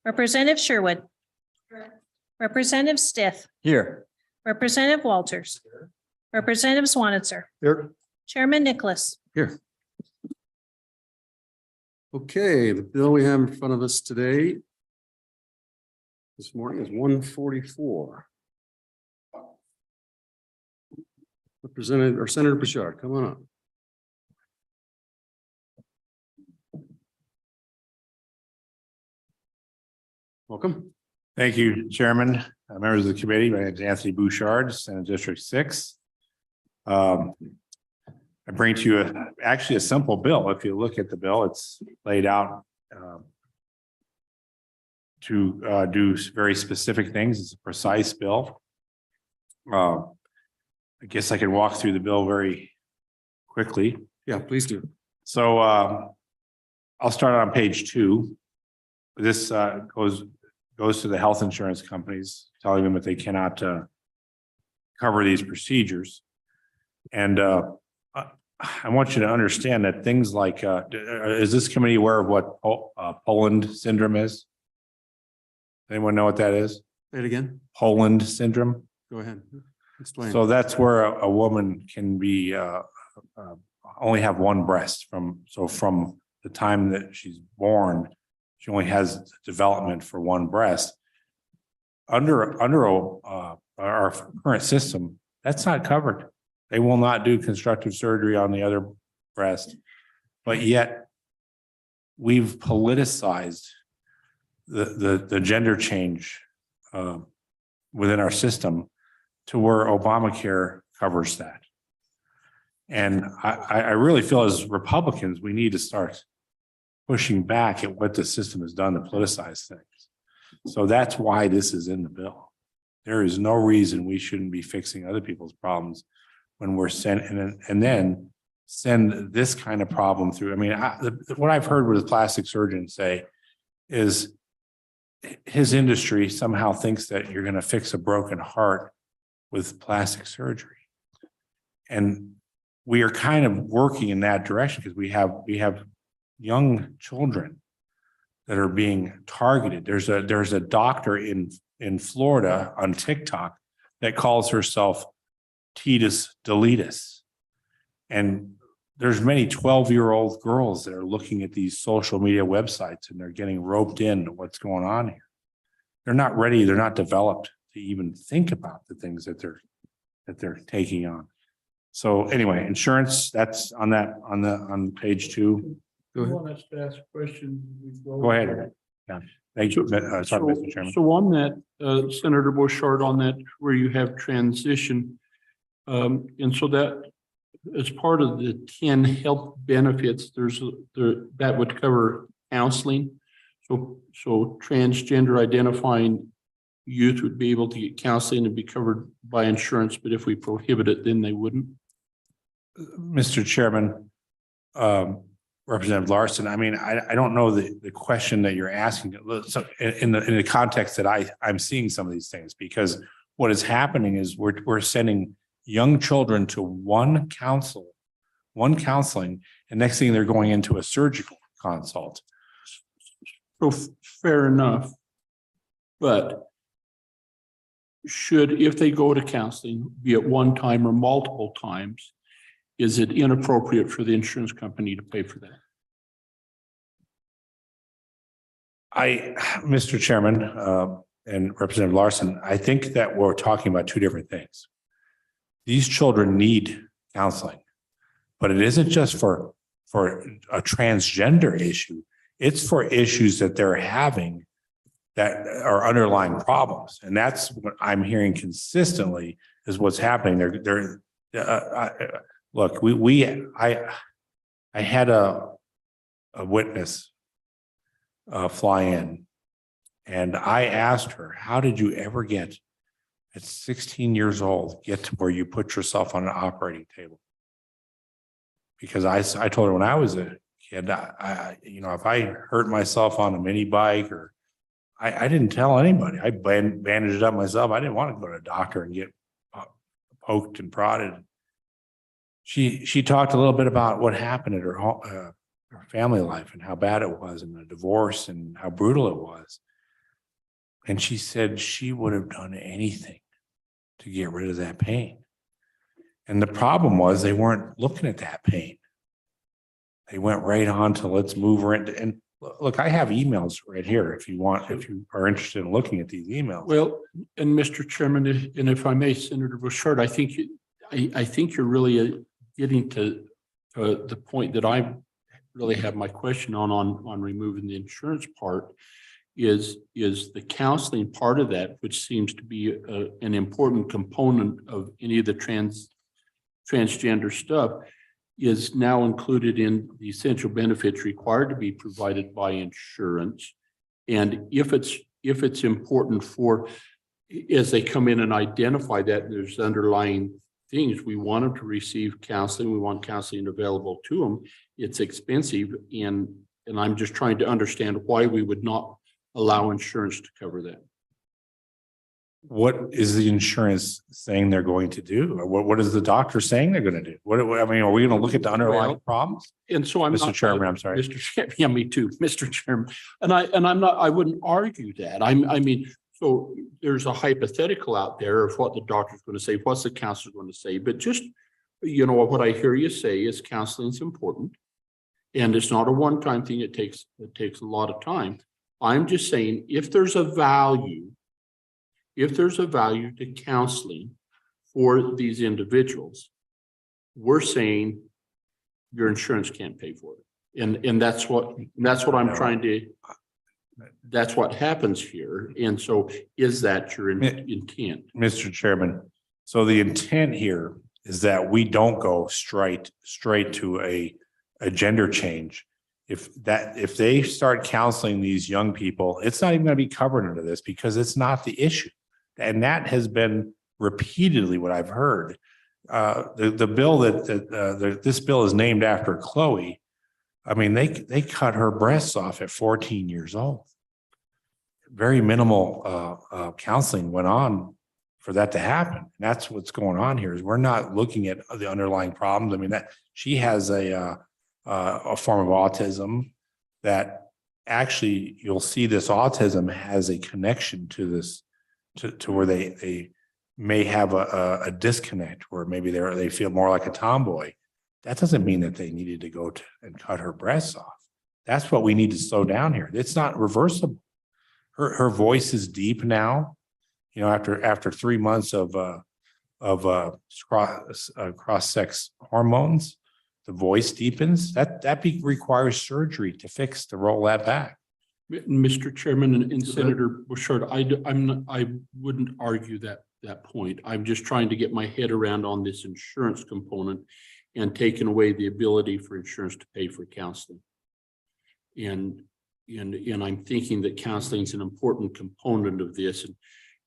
Representative Sherwood. Representative Stith. Here. Representative Walters. Representative Swanitzer. Here. Chairman Nicholas. Here. Okay, the bill we have in front of us today this morning is 144. Representative or Senator Bouchard, come on up. Welcome. Thank you, Chairman, members of the committee. My name is Anthony Bouchard, Senate District 6. I bring to you actually a simple bill. If you look at the bill, it's laid out to do very specific things. It's a precise bill. I guess I can walk through the bill very quickly. Yeah, please do. So I'll start on page 2. This goes to the health insurance companies, telling them that they cannot cover these procedures. And I want you to understand that things like, is this committee aware of what Poland syndrome is? Anyone know what that is? Say it again. Poland syndrome. Go ahead. Explain. So that's where a woman can be only have one breast from the time that she's born. She only has development for one breast. Under our current system, that's not covered. They will not do constructive surgery on the other breast, but yet we've politicized the gender change within our system to where Obamacare covers that. And I really feel as Republicans, we need to start pushing back at what the system has done to politicize things. So that's why this is in the bill. There is no reason we shouldn't be fixing other people's problems when we're sending and then send this kind of problem through. I mean, what I've heard with a plastic surgeon say is his industry somehow thinks that you're going to fix a broken heart with plastic surgery. And we are kind of working in that direction because we have young children that are being targeted. There's a doctor in Florida on TikTok that calls herself Titus Deletus. And there's many 12-year-old girls that are looking at these social media websites and they're getting roped into what's going on here. They're not ready, they're not developed to even think about the things that they're taking on. So anyway, insurance, that's on page 2. Go ahead. You want us to ask a question? Go ahead. Yeah. Thank you. Sorry, Mr. Chairman. So on that, Senator Bouchard, on that, where you have transition, and so that as part of the 10 health benefits, that would cover counseling. So transgender identifying youth would be able to get counseling and be covered by insurance, but if we prohibit it, then they wouldn't. Mr. Chairman, Representative Larson, I mean, I don't know the question that you're asking. So in the context that I'm seeing some of these things, because what is happening is we're sending young children to one counseling, and next thing they're going into a surgical consult. So fair enough. But if they go to counseling, be it one time or multiple times, is it inappropriate for the insurance company to pay for that? Mr. Chairman, and Representative Larson, I think that we're talking about two different things. These children need counseling, but it isn't just for a transgender issue. It's for issues that they're having that are underlying problems. And that's what I'm hearing consistently is what's happening. Look, I had a witness fly in, and I asked her, how did you ever get at 16 years old, get to where you put yourself on an operating table? Because I told her when I was a kid, if I hurt myself on a mini bike or I didn't tell anybody. I bandaged it up myself. I didn't want to go to a doctor and get poked and prodded. She talked a little bit about what happened at her family life and how bad it was and the divorce and how brutal it was. And she said she would have done anything to get rid of that pain. And the problem was they weren't looking at that pain. They went right on to let's move her into, and look, I have emails right here if you want, if you are interested in looking at these emails. Well, and Mr. Chairman, and if I may, Senator Bouchard, I think you're really getting to the point that I really have my question on removing the insurance part is the counseling part of that, which seems to be an important component of any of the transgender stuff, is now included in the essential benefits required to be provided by insurance. And if it's important for, as they come in and identify that there's underlying things, we want them to receive counseling, we want counseling available to them. It's expensive, and I'm just trying to understand why we would not allow insurance to cover that. What is the insurance saying they're going to do? Or what is the doctor saying they're going to do? What, I mean, are we going to look at the underlying Well, problems? And so I'm Mr. not. Chairman, I'm sorry. Mr. Chairman, yeah, me too, Mr. Chairman. And I'm not, I wouldn't argue that. I mean, so there's a hypothetical out there of what the doctor's going to say, what's the counselor going to say, but just, you know, what I hear you say is counseling is important. And it's not a one-time thing. It takes a lot of time. I'm just saying, if there's a value to counseling for these individuals, we're saying your insurance can't pay for it. And that's what I'm trying to, that's what happens here. And so is that your intent? Mr. Chairman, so the intent here is that we don't go straight to a gender change. If they start counseling these young people, it's not even going to be covered under this because it's not the issue. And that has been repeatedly what I've heard. The bill this bill is named after Chloe. I mean, they cut her breasts off at 14 years old. Very minimal counseling went on for that to happen. And that's what's going on here is we're not looking at the underlying problems. I mean, that she has a form of autism that actually you'll see this autism has a connection to this, to where they may have a disconnect where maybe they feel more like a tomboy. That doesn't mean that they needed to go and cut her breasts off. That's what we need to slow down here. It's not reversible. Her voice is deep now, you know, after 3 months of cross-sex hormones, the voice deepens. That requires surgery to roll that back. Mr. Chairman and Senator Bouchard, I wouldn't argue that point. I'm just trying to get my head around on this insurance component and taking away the ability for insurance to pay for counseling. And I'm thinking that counseling is an important component of this.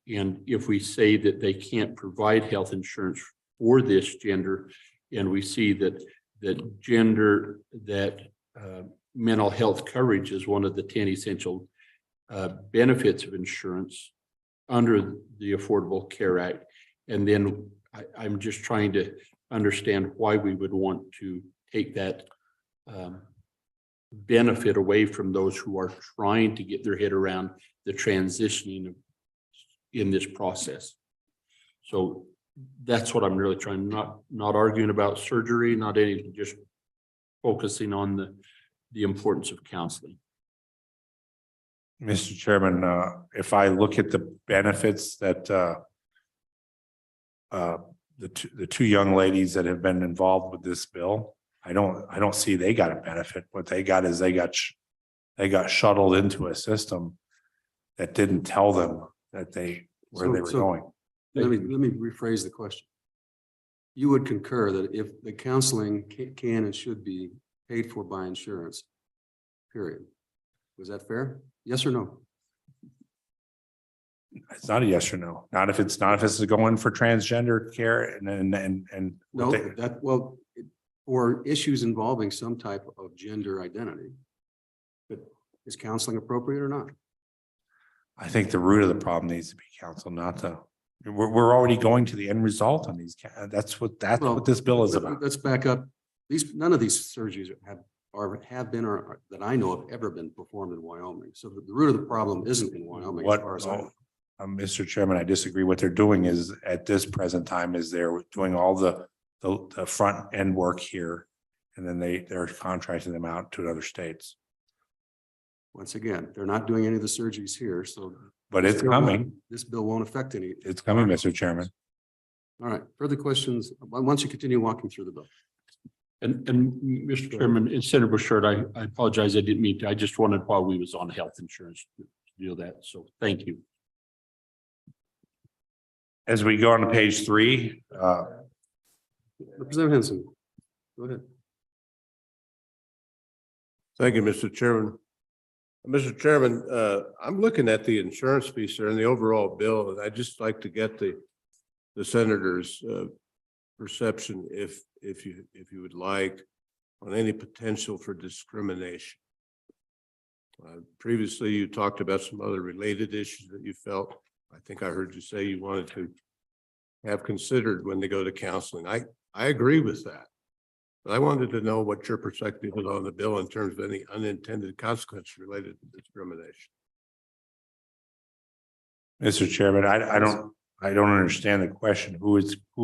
And if we say that they can't provide health insurance for this gender, and we see that mental health coverage is one of the 10 essential benefits of insurance under the Affordable Care Act. And then I'm just trying to understand why we would want to take that benefit away from those who are trying to get their head around the transitioning in this process. So that's what I'm really trying, not arguing about surgery, not anything, just focusing on the importance of counseling. Mr. Chairman, if I look at the benefits that the two young ladies that have been involved with this bill, I don't see they got a benefit. What they got is they got shuttled into a system that didn't tell them that where they were going. Let me rephrase the question. You would concur that if the counseling can and should be paid for by insurance, period. Was that fair? Yes or no? It's not a yes or no. Not if it's going for transgender care and No, for issues involving some type of gender identity. But is counseling appropriate or not? I think the root of the problem needs to be counsel, not the. We're already going to the end result on these. That's what this bill is about. Let's back up. None of these surgeries have have been or that I know of ever been performed in Wyoming. So the root of the problem isn't in Wyoming as What, far as I know. Mr. Chairman, I disagree. What they're doing is at this present time is they're doing all the front end work here. And then they're contracting them out to other states, Once again, they're not doing any of the surgeries here, so. but it's coming. This bill won't affect any. It's coming, Mr. Chairman. All right, further questions? Once you continue walking through the bill. And Mr. Chairman, and Senator Bouchard, I apologize. I didn't mean to. I just wanted while we was on health insurance to do that. So thank you. As we go on to page 3, Representative Henson, go ahead. Thank you, Mr. Chairman. Mr. Chairman, I'm looking at the insurance piece there and the overall bill, and I'd just like to get the senator's perception, if you would like, on any potential for discrimination. Previously, you talked about some other related issues that you felt. I think I heard you say you wanted to have considered when they go to counseling. I agree with that. But I wanted to know what your perspective is on the bill in terms of any unintended consequences related to discrimination. Mr. Chairman, I don't understand the question. Who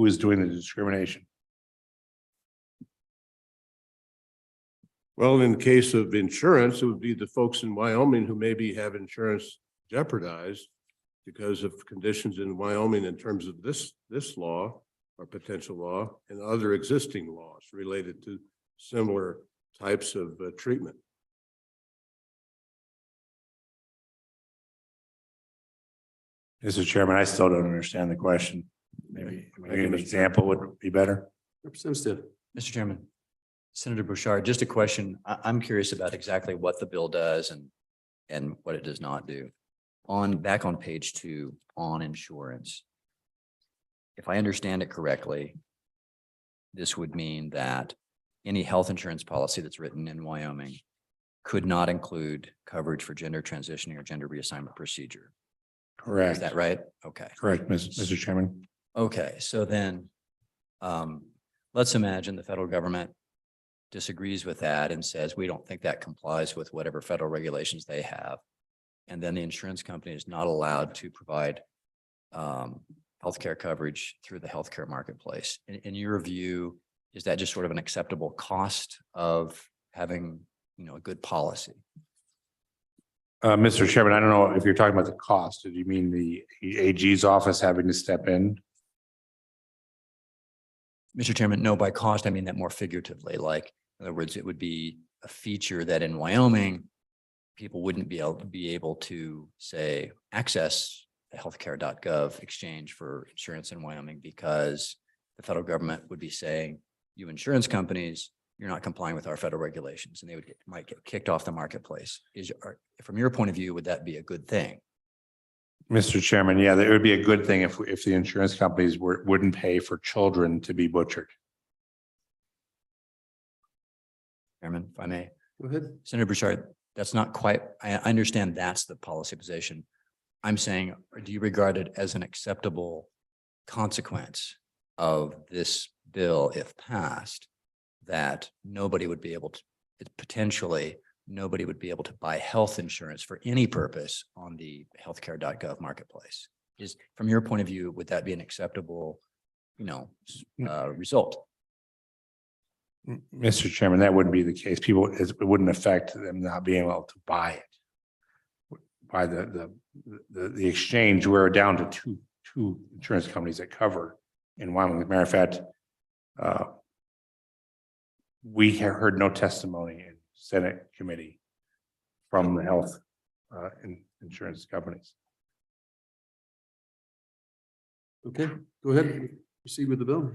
is doing the discrimination? Well, in the case of insurance, it would be the folks in Wyoming who maybe have insurance jeopardized because of conditions in Wyoming in terms of this law or potential law and other existing laws related to similar types of treatment. Mr. Chairman, I still don't understand the question. Maybe an example would be better. Representative Mr. Chairman, Senator Bouchard, just a question. I'm curious about exactly what the bill does and what it does not do. Back on page 2 on insurance. If I understand it correctly, this would mean that any health insurance policy that's written in Wyoming could not include coverage for gender transitioning or gender reassignment procedure. Correct. Is that right? Okay. Correct, Mr. Chairman. Okay, so then let's imagine the federal government disagrees with that and says, we don't think that complies with whatever federal regulations they have. And then the insurance company is not allowed to provide healthcare coverage through the healthcare marketplace. In your view, is that just sort of an acceptable cost of having, a good policy? Mr. Chairman, I don't know if you're talking about the cost. Do you mean the AG's office having to step in? Mr. Chairman, no, by cost, I mean that more figuratively. Like, in other words, it would be a feature that in Wyoming, people wouldn't be able to say access the healthcare.gov exchange for insurance in Wyoming because the federal government would be saying, you insurance companies, you're not complying with our federal regulations, and they might get kicked off the marketplace. From your point of view, would that be a good thing? Mr. Chairman, yeah, it would be a good thing if the insurance companies wouldn't pay for children to be butchered. Chairman, if I may. Go ahead. Senator Bouchard, that's not quite, I understand that's the policy position. I'm saying, do you regard it as an acceptable consequence of this bill, if passed, that nobody would be able to, potentially nobody would be able to buy health insurance for any purpose on the healthcare.gov marketplace? From your point of view, would that be an acceptable, result? Mr. Chairman, that wouldn't be the case. It wouldn't affect them not being able to buy it. By the exchange, we're down to two insurance companies that cover in Wyoming. As a matter of fact, we have heard no testimony in Senate committee from the health insurance companies. Okay, go ahead. Proceed with the bill.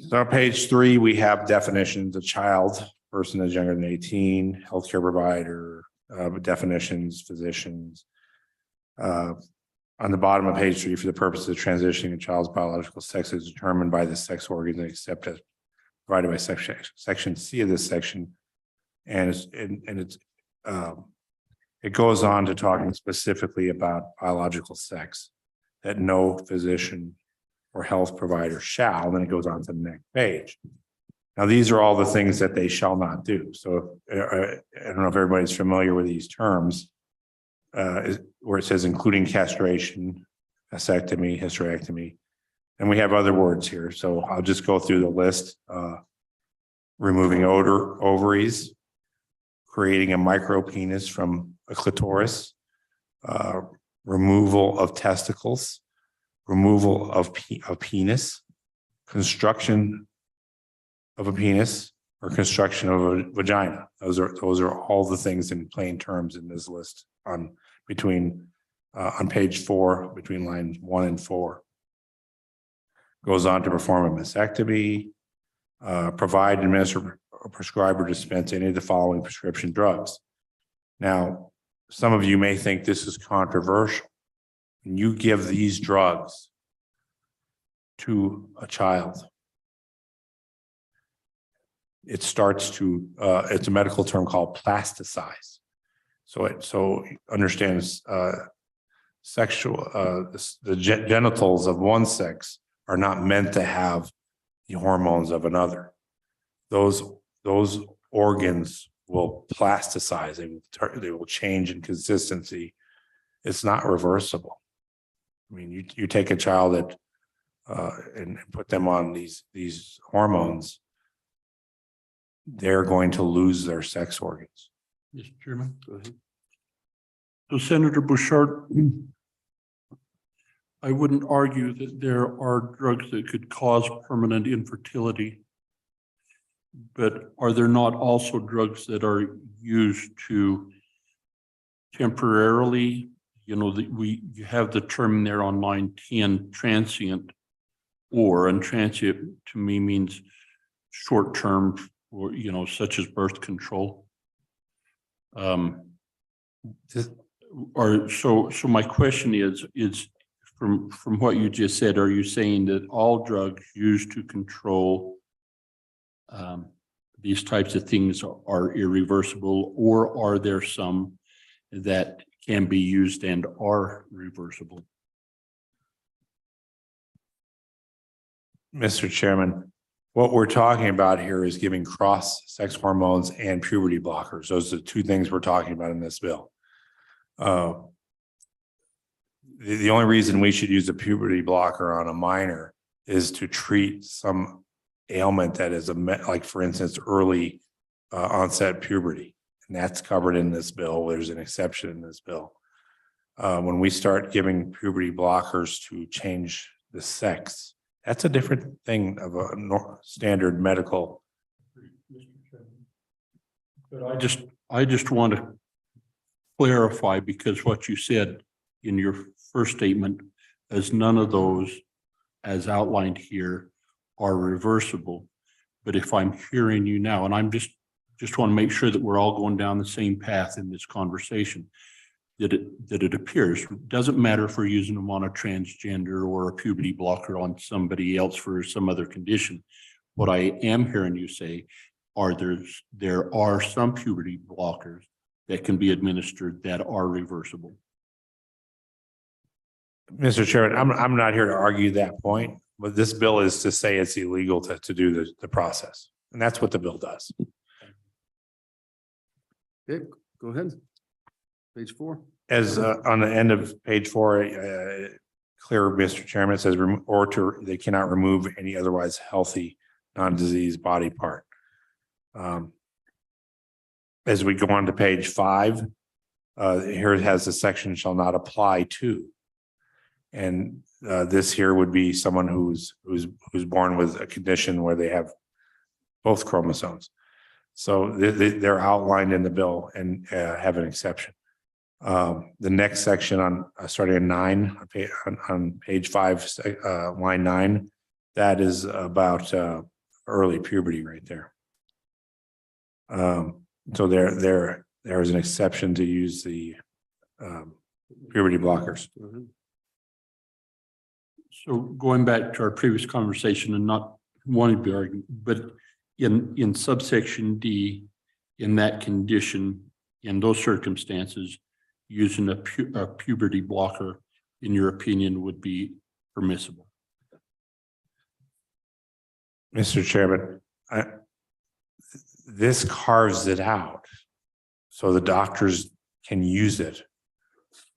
So on page 3, we have definitions: a child, person that's younger than 18, healthcare provider, definitions, physicians. On the bottom of page 3, for the purpose of transitioning a child's biological sex is determined by the sex organ except as provided by section C of this section. And it goes on to talking specifically about biological sex, that no physician or health provider shall, then it goes on to the next page. Now, these are all the things that they shall not do. So I don't know if everybody's familiar with these terms. Where it says including castration, vasectomy, hysterectomy. And we have other words here. So I'll just go through the list. Removing ovaries, creating a micro penis from a clitoris, removal of testicles, removal of penis, construction of a penis, or construction of a vagina. Those are all the things in plain terms in this list on page 4, between lines 1 and 4. Goes on to perform a mastectomy, provide, administer, or prescribe or dispense any of the following prescription drugs. Now, some of you may think this is controversial. When you give these drugs to a child, it starts to, it's a medical term called plasticize. So understands the genitals of one sex are not meant to have the hormones of another. Those organs will plasticize. They will change in consistency. It's not reversible. I mean, you take a child and put them on these hormones, they're going to lose their sex organs. Mr. Chairman. Go ahead. So Senator Bouchard, I wouldn't argue that there are drugs that could cause permanent infertility, but are there not also drugs that are used to temporarily, you have the term there on line 10, transient, and transient to me means short-term, or, such as birth control. So my question is from what you just said, are you saying that all drugs used to control these types of things are irreversible, or are there some that can be used and are reversible? Mr. Chairman, what we're talking about here is giving cross-sex hormones and puberty blockers. Those are the two things we're talking about in this bill. The only reason we should use a puberty blocker on a minor is to treat some ailment that is like, for instance, early onset puberty, and that's covered in this bill. There's an exception in this bill. When we start giving puberty blockers to change the sex, that's a different thing of a standard medical. But I just want to clarify, because what you said in your first statement is none of those, as outlined here, are reversible. But if I'm hearing you now, and I'm just want to make sure that we're all going down the same path in this conversation, that it appears, it doesn't matter if we're using them on a transgender or a puberty blocker on somebody else for some other condition. What I am hearing you say are there are some puberty blockers that can be administered that are reversible. Mr. Chairman, I'm not here to argue that point, but this bill is to say it's illegal to do the process. And that's what the bill does. Okay, go ahead. Page 4. As on the end of page 4, clear, Mr. Chairman, it says, they cannot remove any otherwise healthy, non-diseased body part. As we go on to page 5, here it has the section shall not apply to. And this here would be someone who's born with a condition where they have both chromosomes. So they're outlined in the bill and have an exception. The next section on starting at 9 on page 5, line 9, that is about early puberty right there. So there is an exception to use the puberty blockers. So going back to our previous conversation and not wanting to be arguing, but in subsection D, in that condition, in those circumstances, using a puberty blocker, in your opinion, would be permissible? Mr. Chairman, This carves it out. So the doctors can use it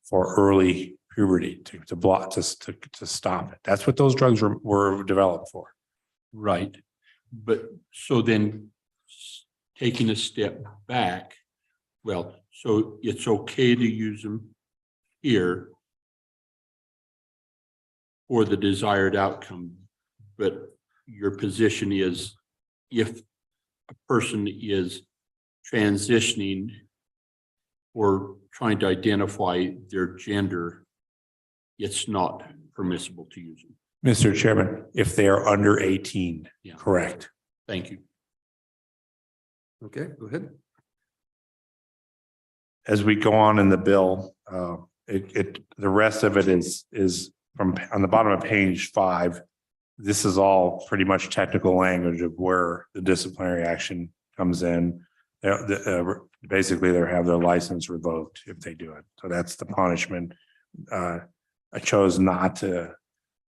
for early puberty to block, to stop it. That's what those drugs were developed for. Right. But so then taking a step back, well, so it's okay to use them here for the desired outcome. But your position is if a person is transitioning or trying to identify their gender, it's not permissible to use them. Mr. Chairman, if they are under 18, Yeah. correct. Thank you. Okay, go ahead. As we go on in the bill, the rest of it is from on the bottom of page 5. This is all pretty much technical language of where the disciplinary action comes in. Basically, they have their license revoked if they do it. So that's the punishment. I chose not to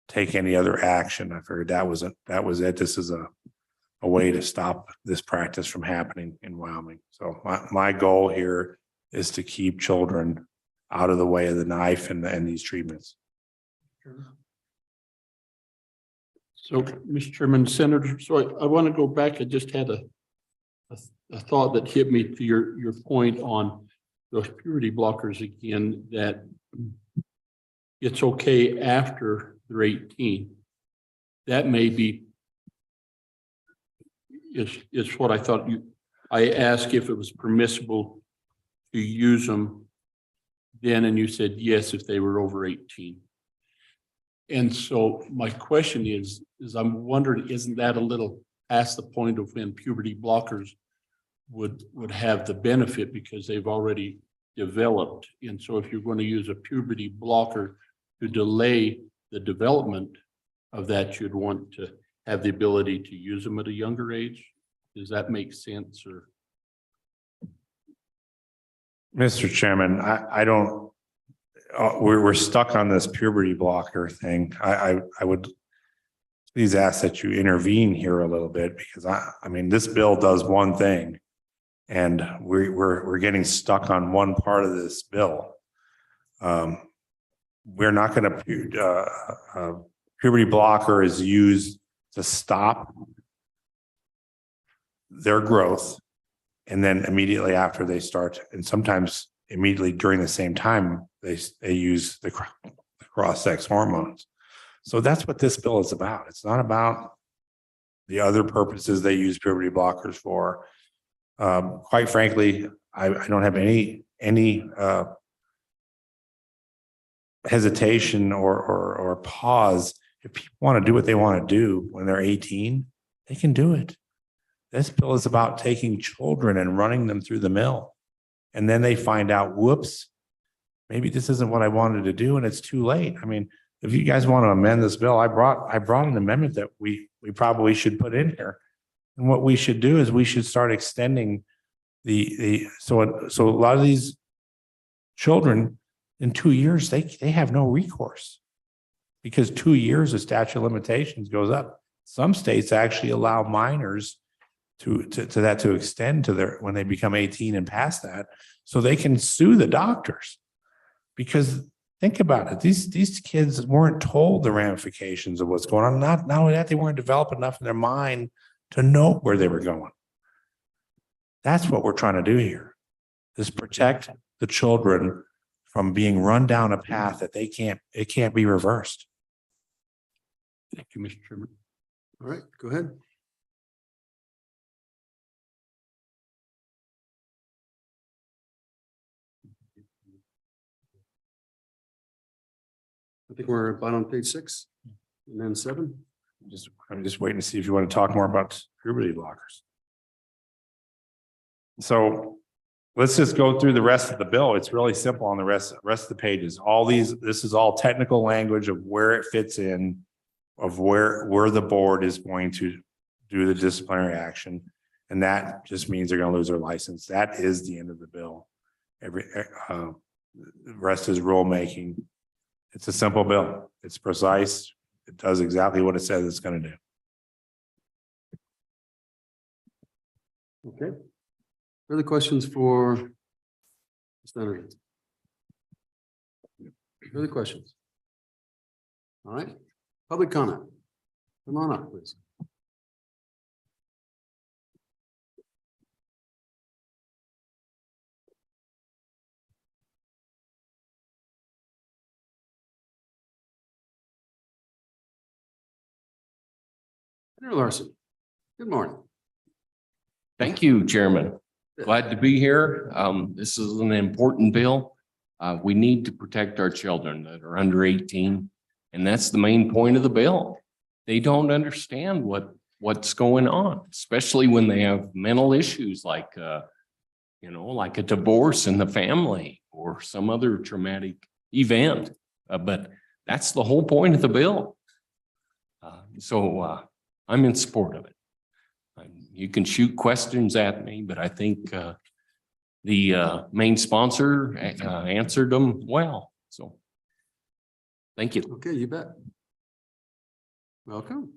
take any other action. I figured that was it. This is a way to stop this practice from happening in Wyoming. So my goal here is to keep children out of the way of the knife and these treatments. So, Mr. Chairman, Senator, so I want to go back. I just had a thought that hit me to your point on those puberty blockers again, that it's okay after they're 18. That may be, it's what I thought I asked if it was permissible to use them then, and you said yes, if they were over 18. And so my question is I'm wondering, isn't that a little past the point of when puberty blockers would have the benefit because they've already developed? And so if you're going to use a puberty blocker to delay the development of that, you'd want to have the ability to use them at a younger age. Does that make sense? Or Mr. Chairman, I don't, we're stuck on this puberty blocker thing. I would please ask that you intervene here a little bit, because I mean, this bill does one thing and we're getting stuck on one part of this bill. We're not going to, puberty blocker is used to stop their growth. And then immediately after they start, and sometimes immediately during the same time, they use the cross-sex hormones. So that's what this bill is about. It's not about the other purposes they use puberty blockers for. Quite frankly, I don't have any hesitation or pause. If people want to do what they want to do when they're 18, they can do it. This bill is about taking children and running them through the mill. And then they find out, whoops, maybe this isn't what I wanted to do, and it's too late. I mean, if you guys want to amend this bill, I brought an amendment that we probably should put in here. And what we should do is we should start extending so a lot of these children in 2 years, they have no recourse, because 2 years of statute of limitations goes up. Some states actually allow minors to extend to their, when they become 18 and past that, so they can sue the doctors. Because think about it, these kids weren't told the ramifications of what's going on. Not only that, they weren't developed enough in their mind to know where they were going. That's what we're trying to do here, is protect the children from being run down a path that it can't be reversed. thank you, Mr. Chairman. All right, go ahead. I think we're about on page 6 and then 7. I'm just waiting to see if you want to talk more about puberty blockers. So let's just go through the rest of the bill. It's really simple on the rest of the pages. This is all technical language of where it fits in, of where the board is going to do the disciplinary action. And that just means they're going to lose their license. That is the end of the bill. The rest is rulemaking. It's a simple bill. It's precise. It does exactly what it says it's going to do. Okay. Further questions for Senator? Further questions? All right, public comment. Come on up, please. Senator Larson, good morning. Thank you, Chairman. Glad to be here. This is an important bill. We need to protect our children that are under 18. And that's the main point of the bill. They don't understand what's going on, especially when they have mental issues like, like a divorce in the family or some other traumatic event. But that's the whole point of the bill. So I'm in support of it. You can shoot questions at me, but I think the main sponsor answered them well. So thank you. Okay, you bet. Welcome.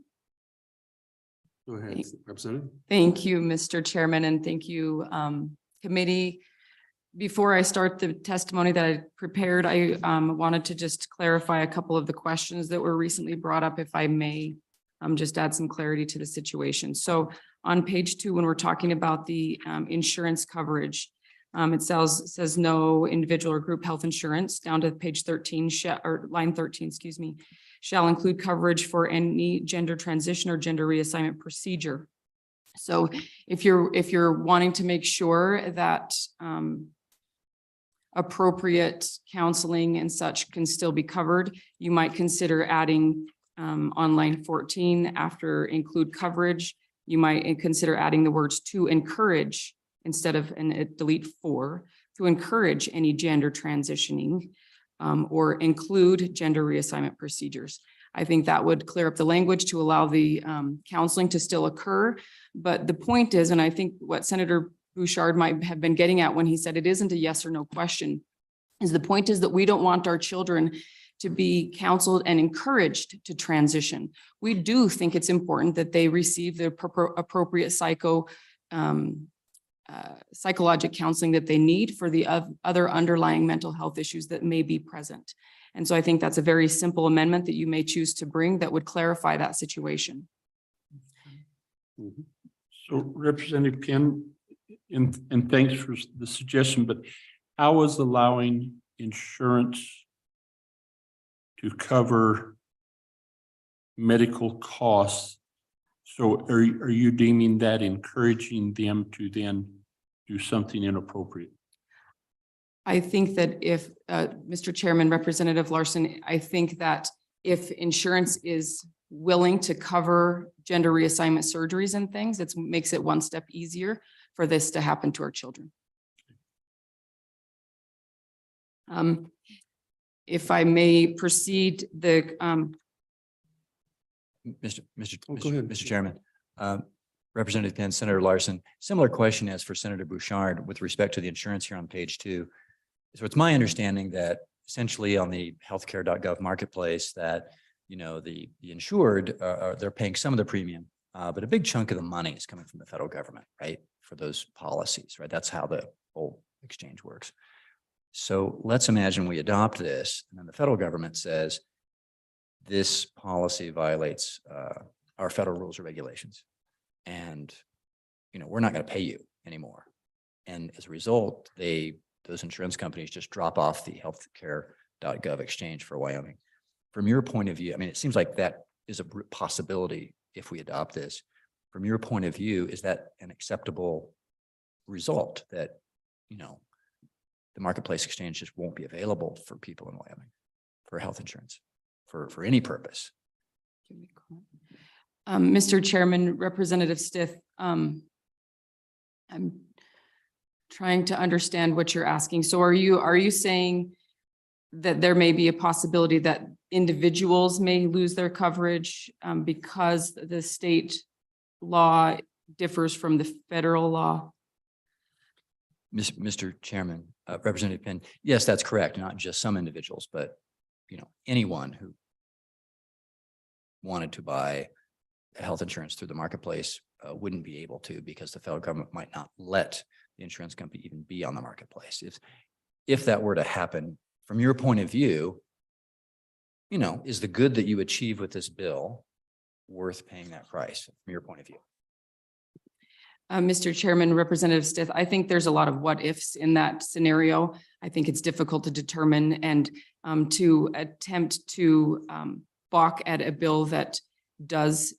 Go ahead, Representative. Thank you, Mr. Chairman, and thank you, committee. Before I start the testimony that I prepared, I wanted to just clarify a couple of the questions that were recently brought up, if I may, just add some clarity to the situation. So on page 2, when we're talking about the insurance coverage, it says no individual or group health insurance. Down to page 13, or line 13, excuse me, shall include coverage for any gender transition or gender reassignment procedure. So if you're wanting to make sure that appropriate counseling and such can still be covered, you might consider adding on line 14 after include coverage. You might consider adding the words to encourage instead of, and delete 4, to encourage any gender transitioning or include gender reassignment procedures. I think that would clear up the language to allow the counseling to still occur. But the point is, and I think what Senator Bouchard might have been getting at when he said it isn't a yes or no question, is the point is that we don't want our children to be counseled and encouraged to transition. We do think it's important that they receive the appropriate psychological counseling that they need for the other underlying mental health issues that may be present. And so I think that's a very simple amendment that you may choose to bring that would clarify that situation. So Representative Penn, and thanks for the suggestion, but how is allowing insurance to cover medical costs? So are you deeming that encouraging them to then do something inappropriate? I think that if, Mr. Chairman, Representative Larson, I think that if insurance is willing to cover gender reassignment surgeries and things, it makes it one step easier for this to happen to our children. If I may proceed, Mr. Go ahead. Mr. Chairman, Representative Penn, Senator Larson, similar question as for Senator Bouchard with respect to the insurance here on page 2. So it's my understanding that essentially on the healthcare.gov marketplace that, the insured, they're paying some of the premium, but a big chunk of the money is coming from the federal government, right? For those policies, right? That's how the whole exchange works. So let's imagine we adopt this and then the federal government says, this policy violates our federal rules or regulations. And, we're not going to pay you anymore. And as a result, those insurance companies just drop off the healthcare.gov exchange for Wyoming. From your point of view, I mean, it seems like that is a possibility if we adopt this. From your point of view, is that an acceptable result that, the marketplace exchange just won't be available for people in Wyoming for health insurance for any purpose? Mr. Chairman, Representative Stith, I'm trying to understand what you're asking. So are you saying that there may be a possibility that individuals may lose their coverage because the state law differs from the federal law? Mr. Chairman, Representative Penn, yes, that's correct. Not just some individuals, but anyone who wanted to buy health insurance through the marketplace wouldn't be able to because the federal government might not let the insurance company even be on the marketplace. If that were to happen, from your point of view, you know, is the good that you achieve with this bill worth paying that price from your point of view? Mr. Chairman, Representative Stith, I think there's a lot of what ifs in that scenario. I think it's difficult to determine and to attempt to balk at a bill that does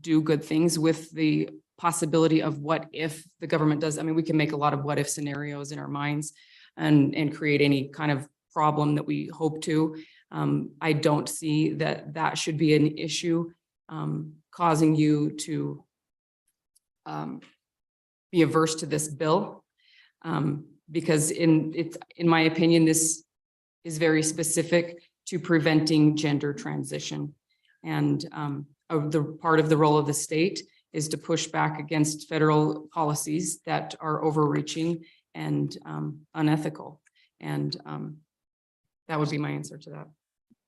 do good things with the possibility of what if the government does. I mean, we can make a lot of what if scenarios in our minds and create any kind of problem that we hope to. I don't see that should be an issue causing you to be averse to this bill. Because in my opinion, this is very specific to preventing gender transition. And the part of the role of the state is to push back against federal policies that are overreaching and unethical. And that would be my answer to that.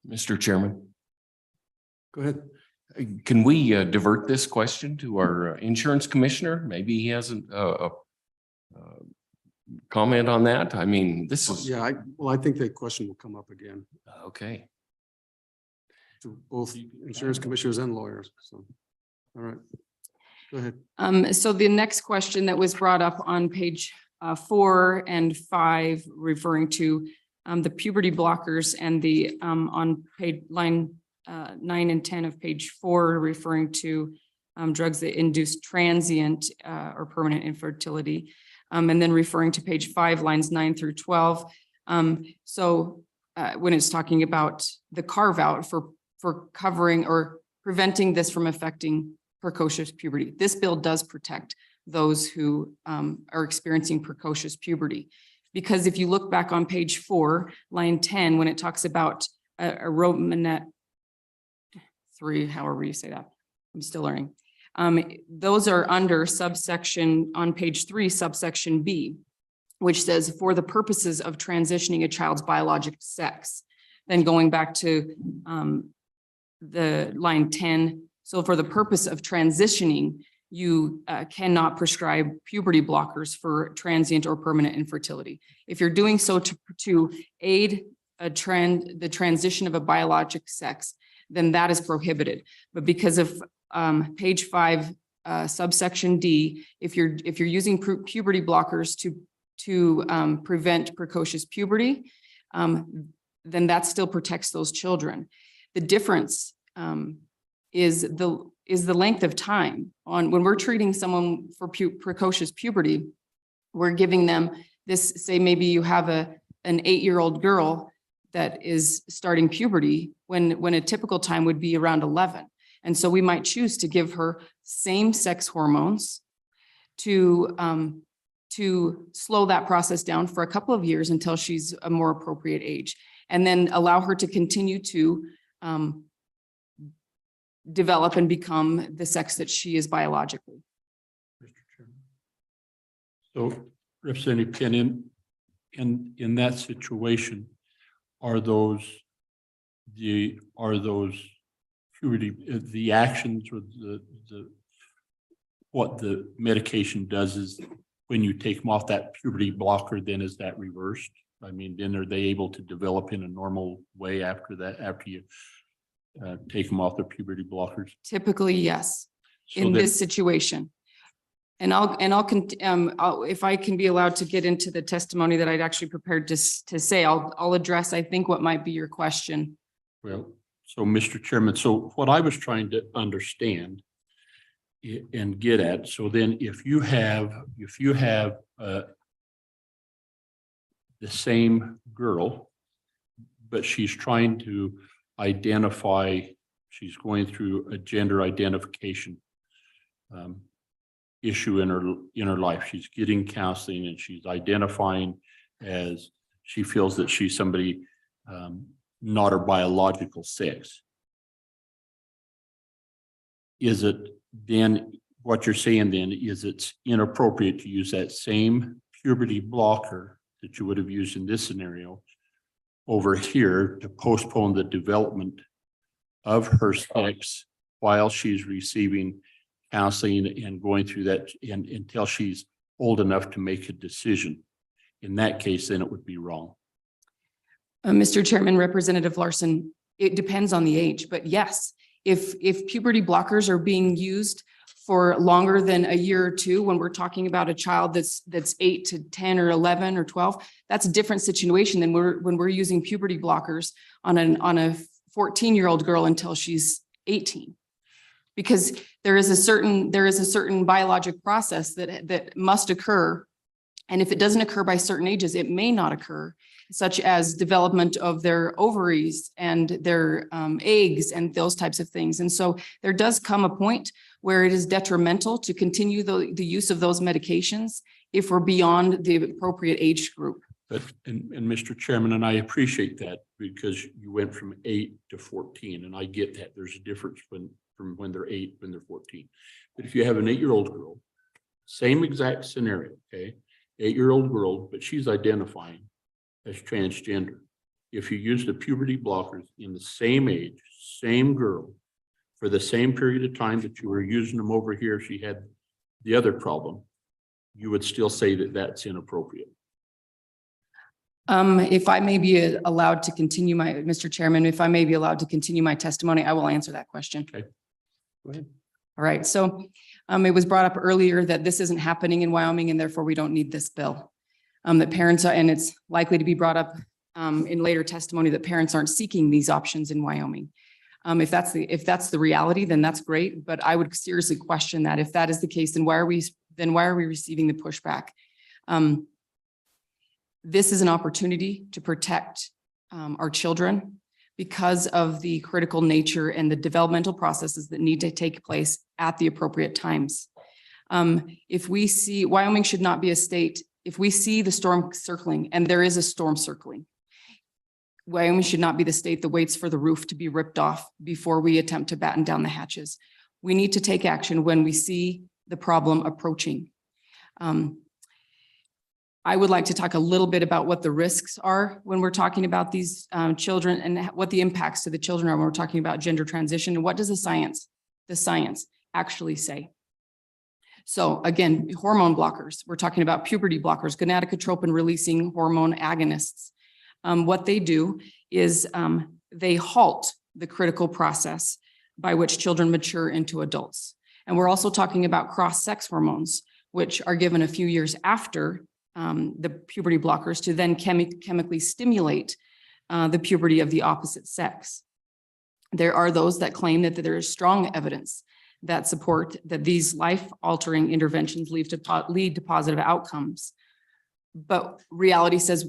Mr. Chairman, Go ahead. can we divert this question to our insurance commissioner? Maybe he has a comment on that. I mean, this is, Yeah, I think that question will come up again okay. to both insurance commissioners and lawyers. So, all right. Go ahead. So the next question that was brought up on page 4 and 5, referring to the puberty blockers, and the on page line 9 and 10 of page 4, referring to drugs that induce transient or permanent infertility, and then referring to page 5, lines 9 through 12. So when it's talking about the carve out for covering or preventing this from affecting precocious puberty, this bill does protect those who are experiencing precocious puberty. Because if you look back on page 4, line 10, when it talks about a Romanet 3, however you say that, I'm still learning. Those are under subsection on page 3, subsection B, which says for the purposes of transitioning a child's biologic sex. Then going back to the line 10, so for the purpose of transitioning, you cannot prescribe puberty blockers for transient or permanent infertility. If you're doing so to aid the transition of a biologic sex, then that is prohibited. But because of page 5, subsection D, if you're using puberty blockers to prevent precocious puberty, then that still protects those children. The difference is the length of time on when we're treating someone for precocious puberty. We're giving them this, say maybe you have an 8-year-old girl that is starting puberty when a typical time would be around 11. And so we might choose to give her same-sex hormones to slow that process down for a couple of years until she's a more appropriate age, and then allow her to continue to develop and become the sex that she is biologically. Mr. Chairman. So Representative Ken, in that situation, are those puberty, the actions or the what the medication does is when you take them off that puberty blocker, then is that reversed? I mean, then are they able to develop in a normal way after that, after you take them off the puberty blockers? Typically, yes, So in that- this situation. And I'll if I can be allowed to get into the testimony that I'd actually prepared to say, I'll address, I think, what might be your question. Well, so Mr. Chairman, so what I was trying to understand and get at, so then if you have the same girl, but she's trying to identify, she's going through a gender identification issue in her life. She's getting counseling and she's identifying as she feels that she's somebody not her biological sex. Is it then, what you're saying then, is it's inappropriate to use that same puberty blocker that you would have used in this scenario over here to postpone the development of her sex while she's receiving counseling and going through that and until she's old enough to make a decision. In that case, then it would be wrong. Mr. Chairman, Representative Larson, it depends on the age, but yes, if puberty blockers are being used for longer than a year or two, when we're talking about a child that's 8 to 10 or 11 or 12, that's a different situation than when we're using puberty blockers on a 14-year-old girl until she's 18. Because there is a certain biologic process that must occur. And if it doesn't occur by certain ages, it may not occur, such as development of their ovaries and their eggs and those types of things. And so there does come a point where it is detrimental to continue the use of those medications if we're beyond the appropriate age group. But, and Mr. Chairman, and I appreciate that because you went from 8 to 14, and I get that there's a difference from when they're 8, when they're 14. But if you have an 8-year-old girl, same exact scenario, okay? 8-year-old girl, but she's identifying as transgender. If you use the puberty blockers in the same age, same girl, for the same period of time that you were using them over here, she had the other problem, you would still say that that's inappropriate. If I may be allowed to continue Mr. Chairman, if I may be allowed to continue my testimony, I will answer that question. Okay. Go ahead. All right. So it was brought up earlier that this isn't happening in Wyoming and therefore we don't need this bill. That parents are, and it's likely to be brought up in later testimony that parents aren't seeking these options in Wyoming. If that's the reality, then that's great. But I would seriously question that. If that is the case, then why are we receiving the pushback? This is an opportunity to protect our children because of the critical nature and the developmental processes that need to take place at the appropriate times. If we see, Wyoming should not be a state, if we see the storm circling, and there is a storm circling, Wyoming should not be the state that waits for the roof to be ripped off before we attempt to batten down the hatches. We need to take action when we see the problem approaching. I would like to talk a little bit about what the risks are when we're talking about these children and what the impacts to the children are when we're talking about gender transition and what does the science actually say. So again, hormone blockers, we're talking about puberty blockers, gonadotropin releasing hormone agonists. What they do is they halt the critical process by which children mature into adults. And we're also talking about cross-sex hormones, which are given a few years after the puberty blockers to then chemically stimulate the puberty of the opposite sex. There are those that claim that there is strong evidence that support that these life-altering interventions lead to positive outcomes. But reality says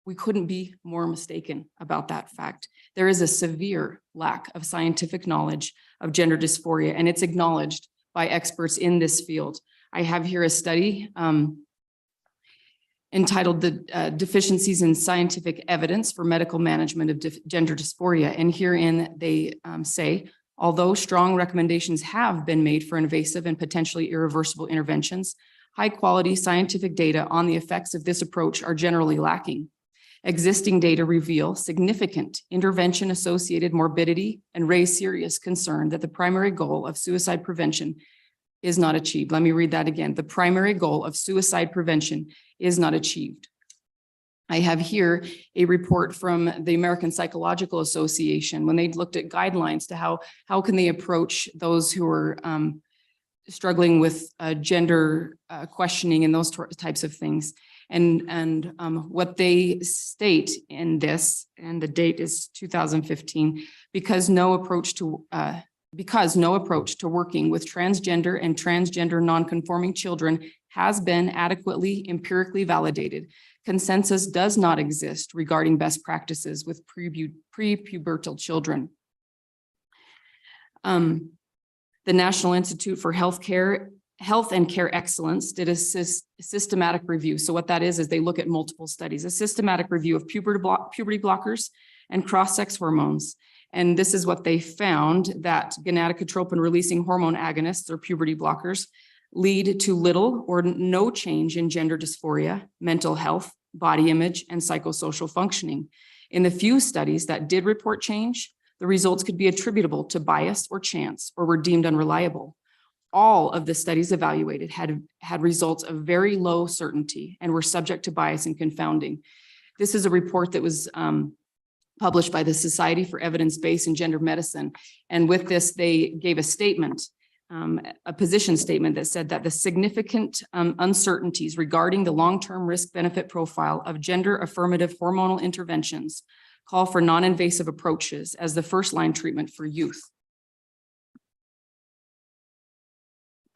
we couldn't be more mistaken about that fact. There is a severe lack of scientific knowledge of gender dysphoria, and it's acknowledged by experts in this field. I have here a study entitled The Deficiencies in Scientific Evidence for Medical Management of Gender Dysphoria. And herein they say, although strong recommendations have been made for invasive and potentially irreversible interventions, high quality scientific data on the effects of this approach are generally lacking. Existing data reveal significant intervention-associated morbidity and raise serious concern that the primary goal of suicide prevention is not achieved. Let me read that again. The primary goal of suicide prevention is not achieved. I have here a report from the American Psychological Association when they looked at guidelines to how can they approach those who are struggling with gender questioning and those types of things. And what they state in this, and the date is 2015, because no approach to working with transgender and transgender non-conforming children has been adequately empirically validated. Consensus does not exist regarding best practices with prepubertal children. The National Institute for Health and Care Excellence did a systematic review. So what that is they look at multiple studies, a systematic review of puberty blockers and cross-sex hormones. And this is what they found, that gonadotropin releasing hormone agonists or puberty blockers lead to little or no change in gender dysphoria, mental health, body image, and psychosocial functioning. In the few studies that did report change, the results could be attributable to bias or chance or were deemed unreliable. all of the studies evaluated had results of very low certainty and were subject to bias and confounding. This is a report that was published by the Society for Evidence-Based in Gender Medicine. And with this, they gave a statement, a position statement that said that the significant uncertainties regarding the long-term risk-benefit profile of gender affirmative hormonal interventions call for non-invasive approaches as the first-line treatment for youth.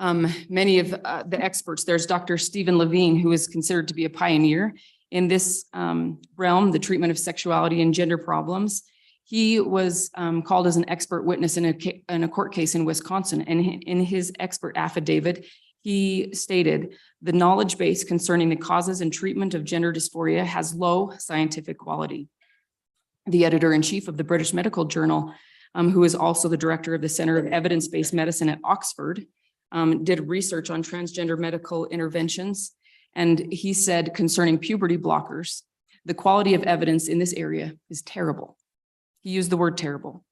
Many of the experts, there's Dr. Stephen Levine, who is considered to be a pioneer in this realm, the treatment of sexuality and gender problems. He was called as an expert witness in a court case in Wisconsin. And in his expert affidavit, he stated, the knowledge base concerning the causes and treatment of gender dysphoria has low scientific quality. The editor-in-chief of the British Medical Journal, who is also the director of the Center of Evidence-Based Medicine at Oxford, did research on transgender medical interventions. And he said concerning puberty blockers, the quality of evidence in this area is terrible. He used the word terrible.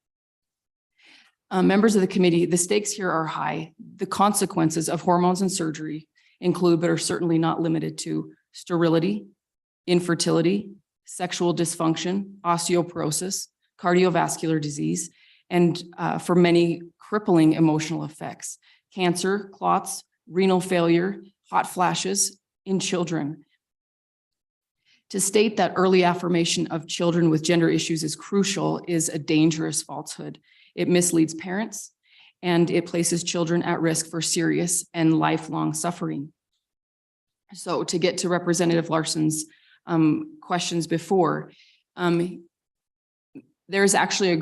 Members of the committee, the stakes here are high. The consequences of hormones and surgery include, but are certainly not limited to, sterility, infertility, sexual dysfunction, osteoporosis, cardiovascular disease, and for many, crippling emotional effects, cancer, clots, renal failure, hot flashes in children. To state that early affirmation of children with gender issues is crucial is a dangerous falsehood. It misleads parents and it places children at risk for serious and lifelong suffering. So to get to Representative Larson's questions before, there's actually a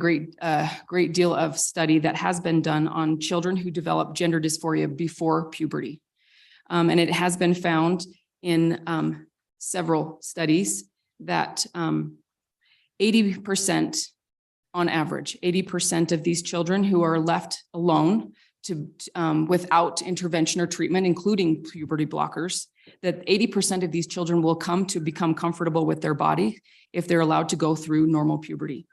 great deal of study that has been done on children who develop gender dysphoria before puberty. And it has been found in several studies that 80% on average, 80% of these children who are left alone without intervention or treatment, including puberty blockers, that 80% of these children will come to become comfortable with their body if they're allowed to go through normal puberty.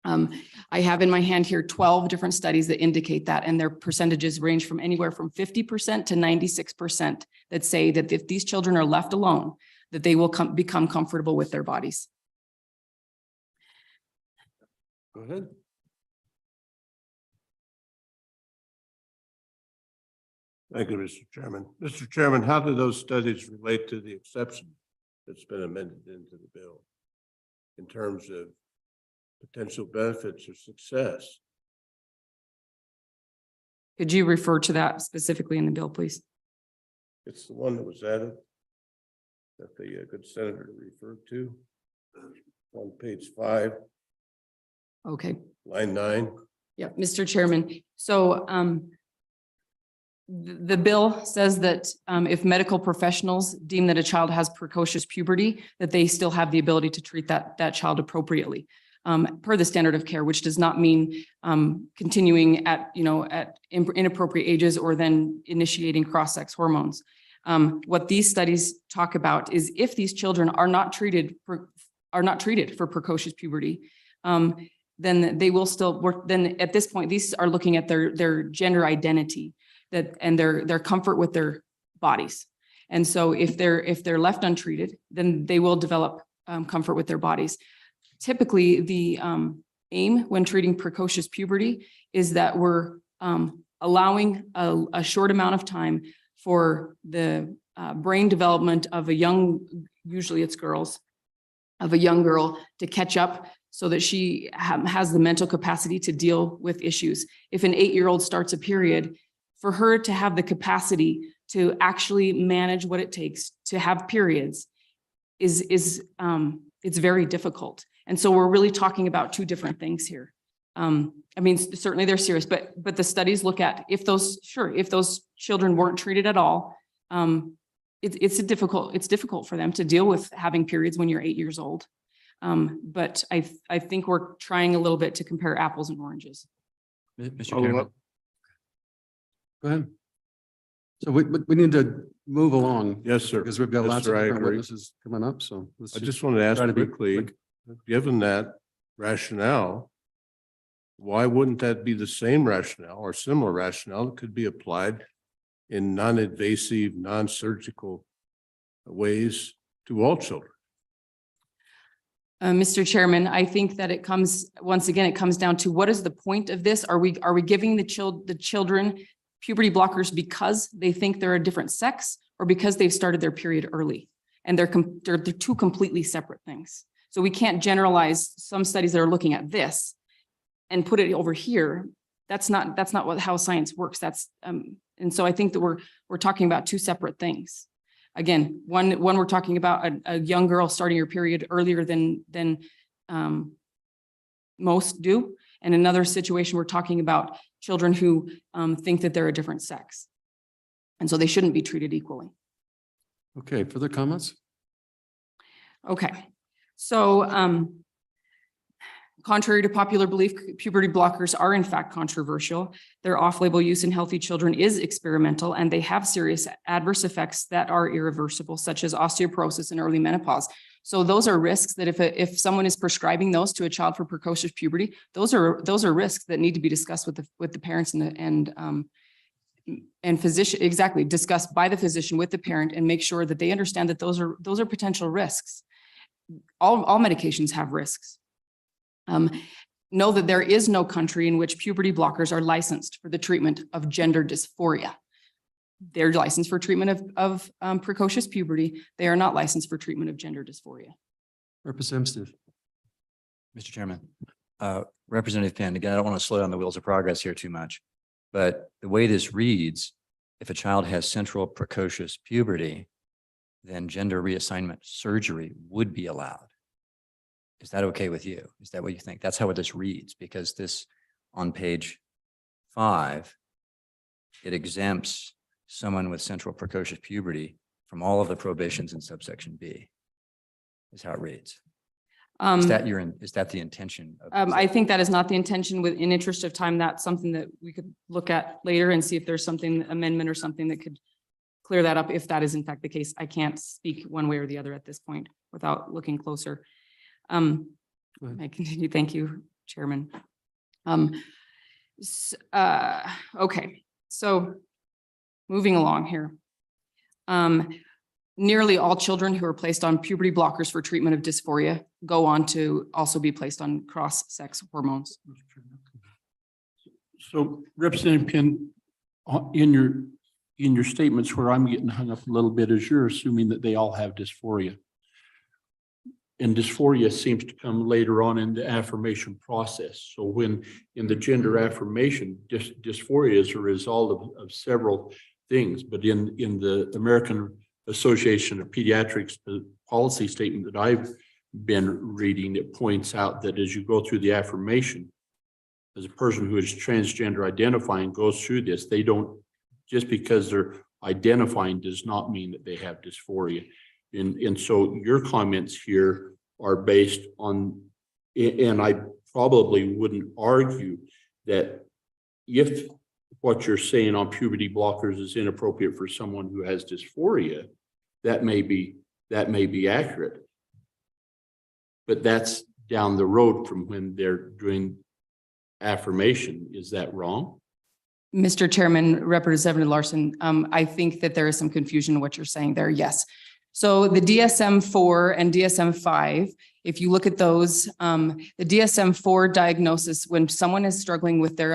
I have in my hand here 12 different studies that indicate that, and their percentages range from anywhere from 50% to 96% that say that if these children are left alone, that they will become comfortable with their bodies. Go ahead. Thank you, Mr. Chairman. Mr. Chairman, how do those studies relate to the exception that's been amended into the bill in terms of potential benefits or success? Could you refer to that specifically in the bill, please? It's the one that was added that the good senator referred to on page 5, Okay. line 9. Yeah, Mr. Chairman. So the bill says that if medical professionals deem that a child has precocious puberty, that they still have the ability to treat that child appropriately per the standard of care, which does not mean continuing at inappropriate ages or then initiating cross-sex hormones. What these studies talk about is if these children are not treated for precocious puberty, then they will still work. Then at this point, these are looking at their gender identity and their comfort with their bodies. And so if they're left untreated, then they will develop comfort with their bodies. Typically, the aim when treating precocious puberty is that we're allowing a short amount of time for the brain development of usually it's girls, of a young girl to catch up so that she has the mental capacity to deal with issues. If an 8-year-old starts a period, for her to have the capacity to actually manage what it takes to have periods it's very difficult. And so we're really talking about two different things here. I mean, certainly they're serious, but the studies look at if those children weren't treated at all, it's difficult for them to deal with having periods when you're 8 years old. But I think we're trying a little bit to compare apples and oranges. Mr. Chairman. Go ahead. So we need to move along. Yes, sir. Because we've got Yes, lots sir, of I different agree. witnesses coming up, so. let's I just want to ask try to be quickly, quick. given that rationale, why wouldn't that be the same rationale or similar rationale that could be applied in non-invasive, non-surgical ways to all children? Mr. Chairman, I think that it comes, once again, it comes down to what is the point of this? Are we giving the children puberty blockers because they think they're a different sex or because they've started their period early? And they're two completely separate things. So we can't generalize some studies that are looking at this and put it over here. That's not how science works. And so I think that we're talking about two separate things. Again, one we're talking about a young girl starting her period earlier than most do. And another situation, we're talking about children who think that they're a different sex. And so they shouldn't be treated equally. Okay, further comments? Okay, so contrary to popular belief, puberty blockers are in fact controversial. Their off-label use in healthy children is experimental, and they have serious adverse effects that are irreversible, such as osteoporosis and early menopause. So those are risks that if someone is prescribing those to a child for precocious puberty, those are risks that need to be discussed with the parents and physician, exactly, discussed by the physician with the parent, and make sure that they understand that those are potential risks. All medications have risks. Know that there is no country in which puberty blockers are licensed for the treatment of gender dysphoria. They're licensed for treatment of precocious puberty. They are not licensed for treatment of gender dysphoria. Representative. Mr. Chairman, Representative Penn, again, I don't want to slow down the wheels of progress here too much, but the way this reads, if a child has central precocious puberty, then gender reassignment surgery would be allowed. Is that okay with you? Is that what you think? That's how this reads, because this on page 5, it exempts someone with central precocious puberty from all of the prohibitions in subsection B, is how it reads. Is that the intention? I think that is not the intention. In interest of time, that's something that we could look at later and see if there's something, amendment or something that could clear that up. If that is in fact the case, I can't speak one way or the other at this point without looking closer. I continue. Thank you, Chairman. Okay, so moving along here. Nearly all children who are placed on puberty blockers for treatment of dysphoria go on to also be placed on cross-sex hormones. So Representative Penn, in your statements where I'm getting hung up a little bit is you're assuming that they all have dysphoria. And dysphoria seems to come later on in the affirmation process. So when in the gender affirmation, dysphoria is a result of several things, but in the American Association of Pediatrics, the policy statement that I've been reading, it points out that as you go through the affirmation, as a person who is transgender identifying goes through this, they don't, just because they're identifying does not mean that they have dysphoria. And so your comments here are based on, and I probably wouldn't argue that if what you're saying on puberty blockers is inappropriate for someone who has dysphoria, that may be accurate. But that's down the road from when they're doing affirmation. Is that wrong? Mr. Chairman, Representative Larson, I think that there is some confusion in what you're saying there. Yes. So the DSM-4 and DSM-5, if you look at those, the DSM-4 diagnosis, when someone is struggling with their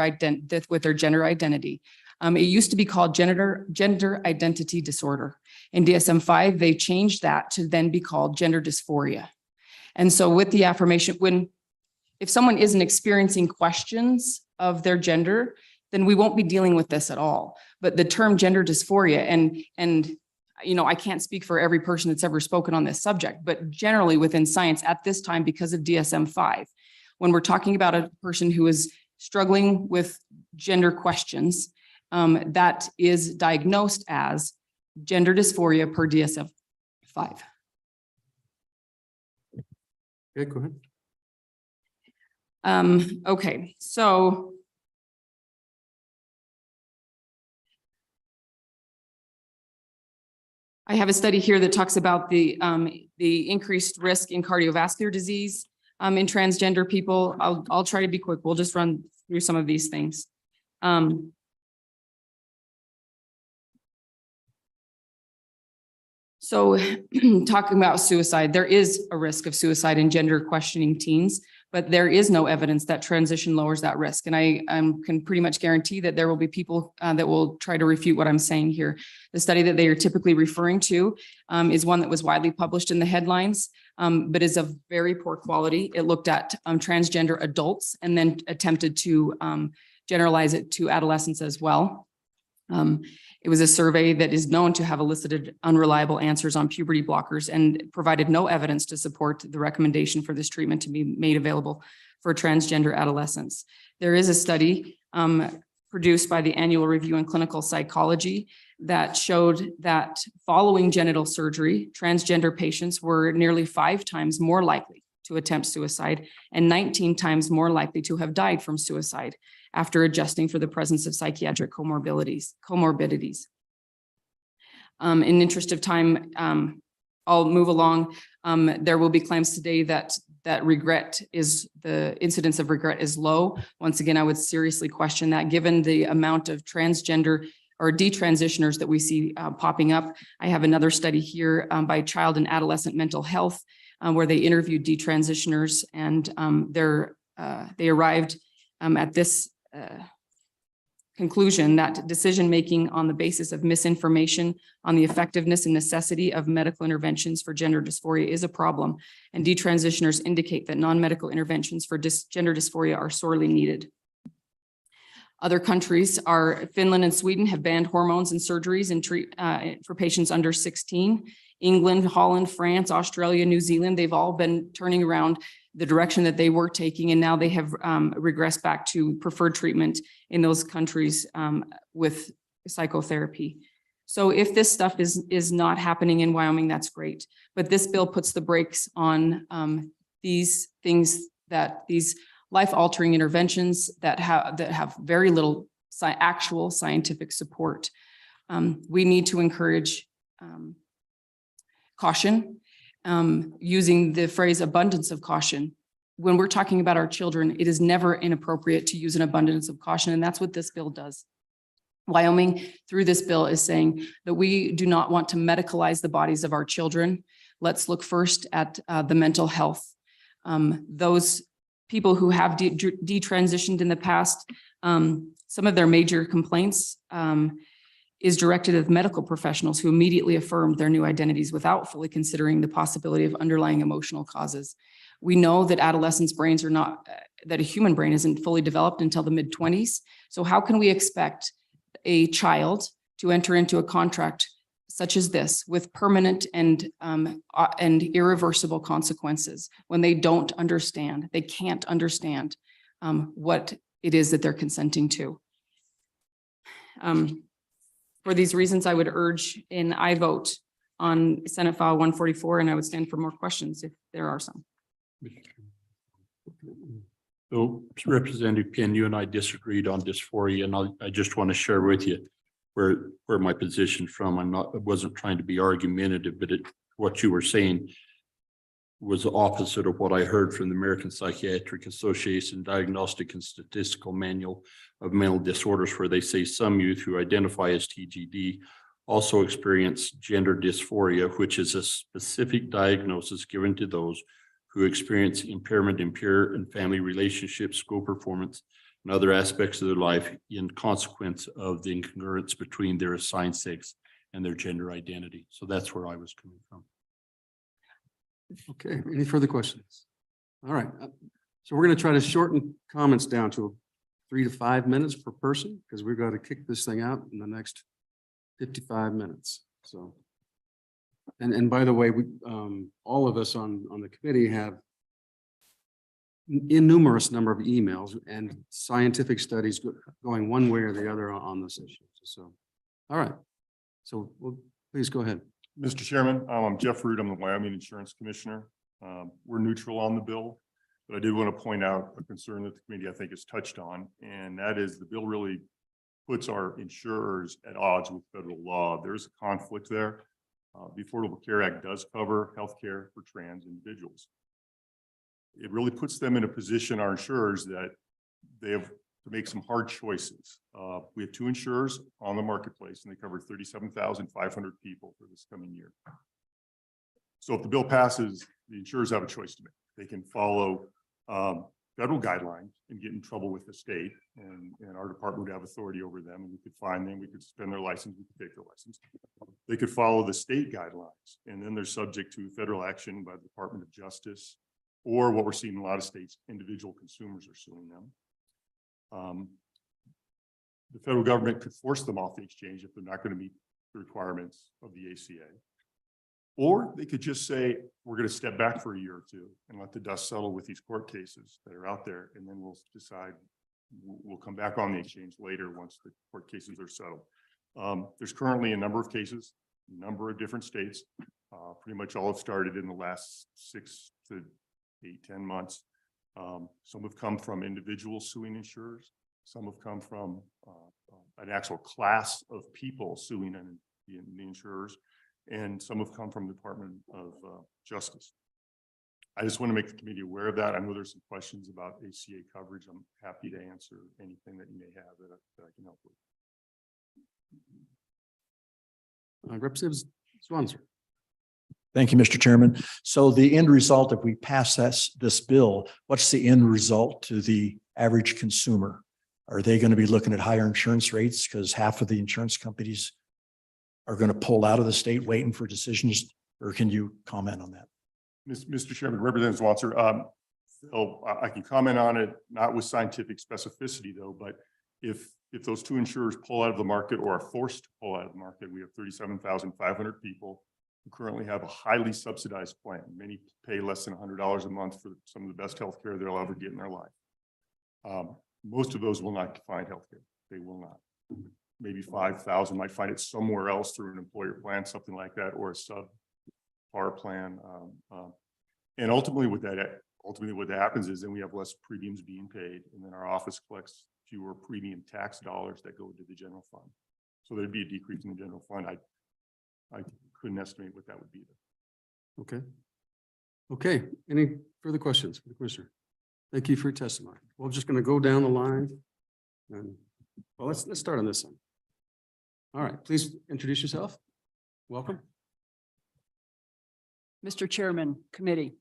gender identity, it used to be called gender identity disorder. In DSM-5, they changed that to then be called gender dysphoria. And so with the affirmation, if someone isn't experiencing questions of their gender, then we won't be dealing with this at all. But the term gender dysphoria, and you know, I can't speak for every person that's ever spoken on this subject, but generally within science at this time, because of DSM-5, when we're talking about a person who is struggling with gender questions, that is diagnosed as gender dysphoria per DSM-5. Okay, go ahead. Okay, so I have a study here that talks about the increased risk in cardiovascular disease, in transgender people. I'll try to be quick. We'll just run through some of these things. So talking about suicide, there is a risk of suicide in gender questioning teens, but there is no evidence that transition lowers that risk. And I can pretty much guarantee that there will be people that will try to refute what I'm saying here. The study that they are typically referring to is one that was widely published in the headlines, but is of very poor quality. It looked at transgender adults and then attempted to generalize it to adolescents as well. It was a survey that is known to have elicited unreliable answers on puberty blockers and provided no evidence to support the recommendation for this treatment to be made available for transgender adolescents. There is a study produced by the Annual Review in Clinical Psychology that showed that following genital surgery, transgender patients were nearly 5 times more likely to attempt suicide and 19 times more likely to have died from suicide after adjusting for the presence of psychiatric comorbidities. In interest of time, I'll move along. There will be claims today that the incidence of regret is low. Once again, I would seriously question that given the amount of transgender or detransitioners that we see popping up. I have another study here by Child and Adolescent Mental Health where they interviewed detransitioners and they arrived at this conclusion that decision-making on the basis of misinformation on the effectiveness and necessity of medical interventions for gender dysphoria is a problem. And detransitioners indicate that non-medical interventions for gender dysphoria are sorely needed. Other countries are Finland and Sweden have banned hormones and surgeries and for patients under 16. England, Holland, France, Australia, New Zealand, they've all been turning around the direction that they were taking, and now they have regressed back to preferred treatment in those countries with psychotherapy. So if this stuff is not happening in Wyoming, that's great. But this bill puts the brakes on these things that these life-altering interventions that have very little actual scientific support. We need to encourage caution. Using the phrase abundance of caution. When we're talking about our children, it is never inappropriate to use an abundance of caution, and that's what this bill does. Wyoming, through this bill, is saying that we do not want to medicalize the bodies of our children. Let's look first at the mental health. Those people who have detransitioned in the past, some of their major complaints is directed at medical professionals who immediately affirmed their new identities without fully considering the possibility of underlying emotional causes. We know that adolescents' brains are not, that a human brain isn't fully developed until the mid-20s. So how can we expect a child to enter into a contract such as this with permanent and irreversible consequences when they don't understand, they can't understand what it is that they're consenting to? For these reasons, I would urge an aye vote on Senate File 144, and I would stand for more questions if there are some. So Representative Penn, you and I disagreed on dysphoria, and I just want to share with you where my position from. I wasn't trying to be argumentative, but what you were saying was the opposite of what I heard from the American Psychiatric Association Diagnostic and Statistical Manual of Mental Disorders, where they say some youth who identify as TGD also experience gender dysphoria, which is a specific diagnosis given to those who experience impairment in peer and family relationships, school performance, and other aspects of their life in consequence of the incongruence between their assigned sex and their gender identity. So that's where I was coming from. Okay, any further questions? All right, so we're going to try to shorten comments down to 3 to 5 minutes per person because we've got to kick this thing out in the next 55 minutes. So, and by the way, we all of us on the committee have innumerous number of emails and scientific studies going one way or the other on this issue. So, all right, so please go ahead. Mr. Chairman, I'm Jeff Root. I'm the Wyoming Insurance Commissioner. We're neutral on the bill, but I did want to point out a concern that the committee I think has touched on, and that is the bill really puts our insurers at odds with federal law. There's a conflict there. The Affordable Care Act does cover health care for trans individuals. it really puts them in a position, our insurers, that they have to make some hard choices. We have two insurers on the marketplace and they cover 37,500 people for this coming year. So if the bill passes, the insurers have a choice to make. They can follow federal guidelines and get in trouble with the state, and our department would have authority over them, and we could fine them, we could suspend their license, we could take their license. They could follow the state guidelines, and then they're subject to federal action by the Department of Justice, or what we're seeing in a lot of states, individual consumers are suing them. The federal government could force them off the exchange if they're not going to meet the requirements of the ACA. Or they could just say, we're going to step back for a year or two and let the dust settle with these court cases that are out there. And then we'll decide, we'll come back on the exchange later once the court cases are settled. There's currently a number of cases, a number of different states. Pretty much all have started in the last 6 to 8, 10 months. Some have come from individuals suing insurers. Some have come from an actual class of people suing the insurers. And some have come from the Department of Justice. I just want to make the committee aware of that. I know there's some questions about ACA coverage. I'm happy to answer anything that you may have that I can help with. Representative Swanson. Thank you, Mr. Chairman. So the end result, if we pass this bill, what's the end result to the average consumer? Are they going to be looking at higher insurance rates because half of the insurance companies are going to pull out of the state waiting for decisions? Or can you comment on that? Mr. Chairman, Representative Swanson, I can comment on it, not with scientific specificity though, but if those two insurers pull out of the market or are forced to pull out of the market, we have 37,500 people who currently have a highly subsidized plan. Many pay less than $100 a month for some of the best healthcare they'll ever get in their life. Most of those will not find healthcare. They will not. Maybe 5,000 might find it somewhere else through an employer plan, something like that, or a subpar plan. And ultimately what happens is then we have less premiums being paid, and then our office collects fewer premium tax dollars that go into the general fund. So there'd be a decrease in the general fund. I couldn't estimate what that would be. Okay. Okay. Any further questions for the commissioner? Thank you for your testimony. We're just going to go down the line. And well, let's start on this one. All right, please introduce yourself. Welcome. Mr. Chairman, committee.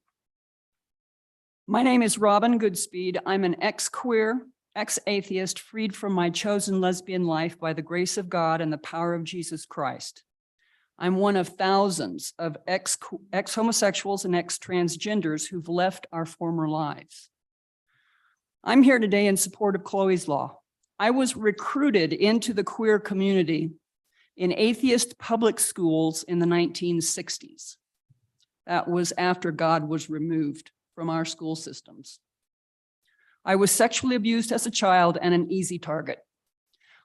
My name is Robin Goodspeed. I'm an ex-queer, ex-atheist, freed from my chosen lesbian life by the grace of God and the power of Jesus Christ. I'm one of thousands of ex-homosexuals and ex-transgenders who've left our former lives. I'm here today in support of Chloe's Law. I was recruited into the queer community in atheist public schools in the 1960s. That was after God was removed from our school systems. I was sexually abused as a child and an easy target.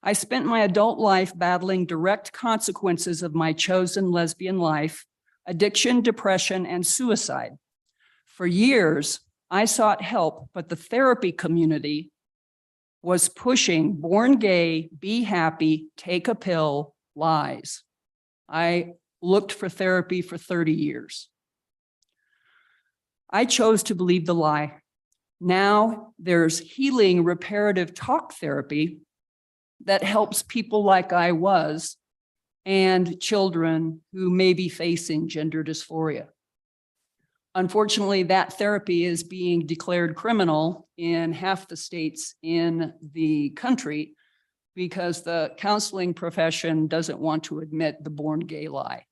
I spent my adult life battling direct consequences of my chosen lesbian life, addiction, depression, and suicide. For years, I sought help, but the therapy community was pushing born gay, be happy, take a pill, lies. I looked for therapy for 30 years. I chose to believe the lie. Now there's healing reparative talk therapy that helps people like I was and children who may be facing gender dysphoria. Unfortunately, that therapy is being declared criminal in half the states in the country because the counseling profession doesn't want to admit the born gay lie.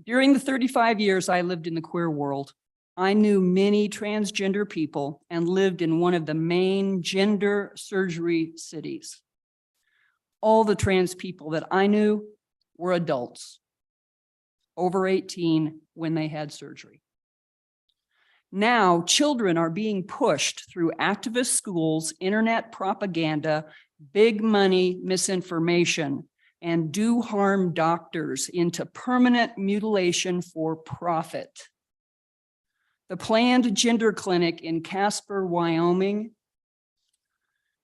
During the 35 years I lived in the queer world, I knew many transgender people and lived in one of the main gender surgery cities. All the trans people that I knew were adults, over 18 when they had surgery. Now, children are being pushed through activist schools, internet propaganda, big money misinformation, and do harm doctors into permanent mutilation for profit. The planned gender clinic in Casper, Wyoming,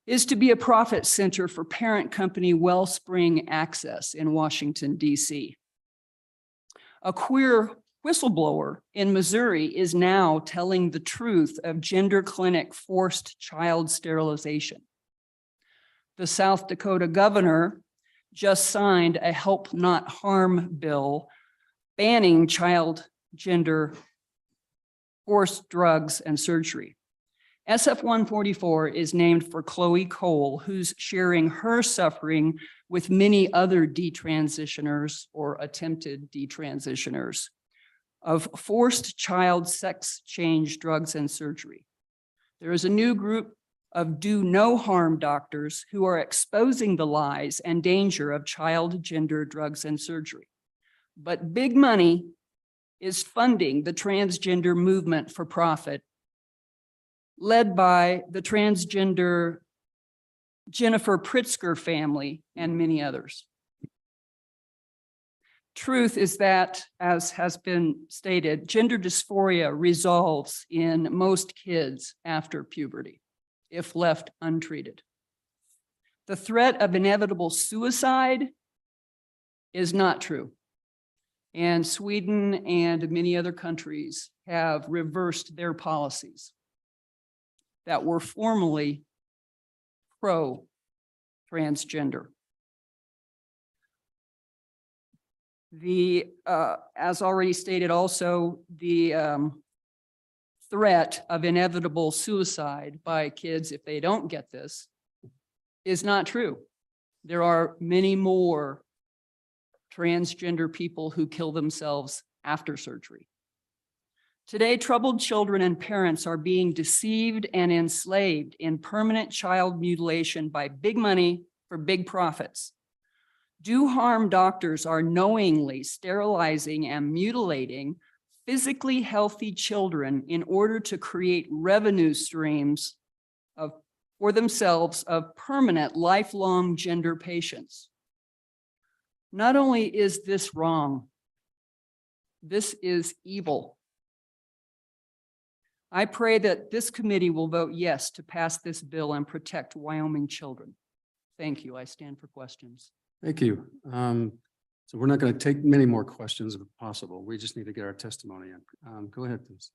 is to be a profit center for parent company Wellspring Access in Washington, D.C. A queer whistleblower in Missouri is now telling the truth of gender clinic forced child sterilization. The South Dakota governor just signed a help not harm bill banning child gender forced drugs and surgery. SF 144 is named for Chloe Cole, who's sharing her suffering with many other detransitioners or attempted detransitioners of forced child sex change drugs and surgery. There is a new group of do no harm doctors who are exposing the lies and danger of child gender drugs and surgery. But big money is funding the transgender movement for profit, led by the transgender Jennifer Pritzker family and many others. Truth is that, as has been stated, gender dysphoria resolves in most kids after puberty, if left untreated. The threat of inevitable suicide is not true. And Sweden and many other countries have reversed their policies that were formerly pro-transgender. As already stated also, the threat of inevitable suicide by kids if they don't get this is not true. There are many more transgender people who kill themselves after surgery. Today, troubled children and parents are being deceived and enslaved in permanent child mutilation by big money for big profits. Do harm doctors are knowingly sterilizing and mutilating physically healthy children in order to create revenue streams for themselves of permanent lifelong gender patients. Not only is this wrong, this is evil. I pray that this committee will vote yes to pass this bill and protect Wyoming children. Thank you. I stand for questions. Thank you. So we're not going to take many more questions if possible. We just need to get our testimony in. Go ahead, please.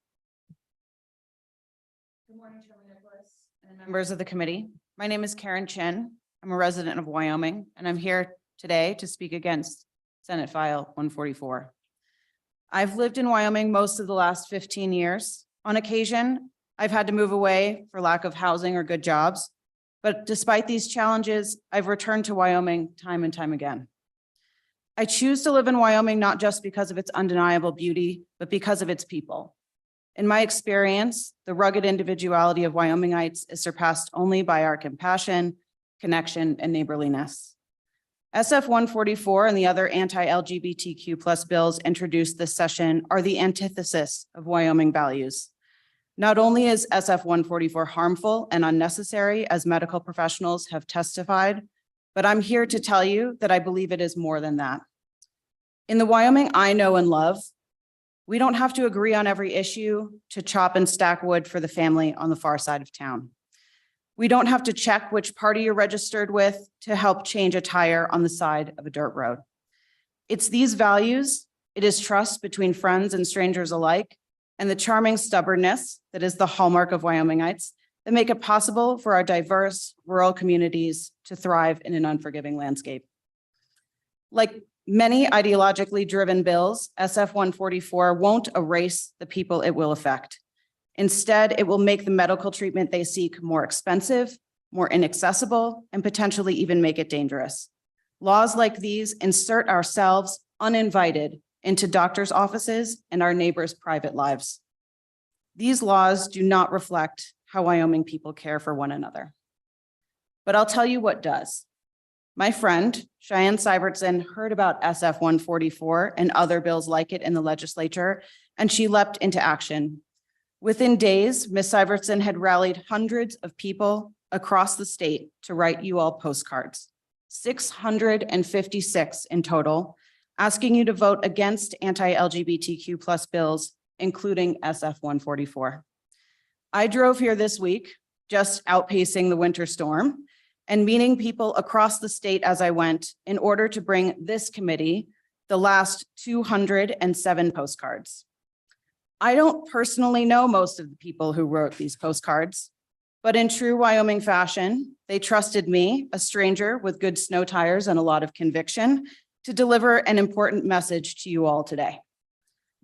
Good morning, Chairman Nicholas and members of the committee. My name is Karen Chen. I'm a resident of Wyoming, and I'm here today to speak against Senate File 144. I've lived in Wyoming most of the last 15 years. On occasion, I've had to move away for lack of housing or good jobs. But despite these challenges, I've returned to Wyoming time and time again. I choose to live in Wyoming not just because of its undeniable beauty, but because of its people. In my experience, the rugged individuality of Wyomingites is surpassed only by our compassion, connection, and neighborliness. SF 144 and the other anti-LGBTQ+ bills introduced this session are the antithesis of Wyoming values. Not only is SF 144 harmful and unnecessary, as medical professionals have testified, but I'm here to tell you that I believe it is more than that. In the Wyoming I know and love, we don't have to agree on every issue to chop and stack wood for the family on the far side of town. We don't have to check which party you're registered with to help change a tire on the side of a dirt road. It's these values, it is trust between friends and strangers alike, and the charming stubbornness that is the hallmark of Wyomingites that make it possible for our diverse rural communities to thrive in an unforgiving landscape. Like many ideologically driven bills, SF 144 won't erase the people it will affect. Instead, it will make the medical treatment they seek more expensive, more inaccessible, and potentially even make it dangerous. Laws like these insert ourselves uninvited into doctors' offices and our neighbors' private lives. These laws do not reflect how Wyoming people care for one another. But I'll tell you what does. My friend, Cheyenne Syvertson, heard about SF 144 and other bills like it in the legislature, and she leapt into action. Within days, Ms. Syvertson had rallied hundreds of people across the state to write you all postcards, 656 in total, asking you to vote against anti-LGBTQ+ bills, including SF 144. I drove here this week, just outpacing the winter storm, and meeting people across the state as I went in order to bring this committee the last 207 postcards. I don't personally know most of the people who wrote these postcards, but in true Wyoming fashion, they trusted me, a stranger with good snow tires and a lot of conviction, to deliver an important message to you all today.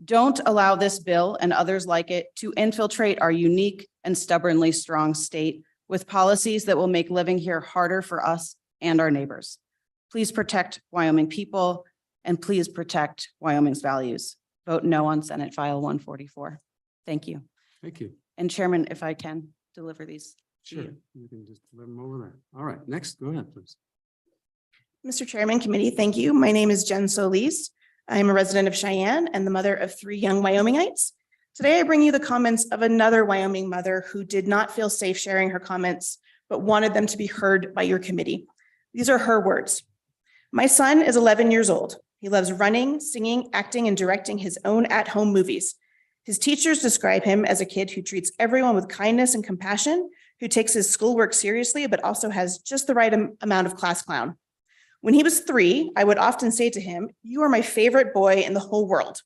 Don't allow this bill and others like it to infiltrate our unique and stubbornly strong state with policies that will make living here harder for us and our neighbors. Please protect Wyoming people and please protect Wyoming's values. Vote no on Senate File 144. Thank you. Thank you. And Chairman, if I can deliver these. to Sure. you. You can just let them over there. All right, next, go ahead, please. Mr. Chairman, committee, thank you. My name is Jen Solis. I'm a resident of Cheyenne and the mother of 3 young Wyomingites. Today, I bring you the comments of another Wyoming mother who did not feel safe sharing her comments, but wanted them to be heard by your committee. These are her words. My son is 11 years old. He loves running, singing, acting, and directing his own at-home movies. His teachers describe him as a kid who treats everyone with kindness and compassion, who takes his schoolwork seriously, but also has just the right amount of class clown. When he was 3, I would often say to him, "You are my favorite boy in the whole world."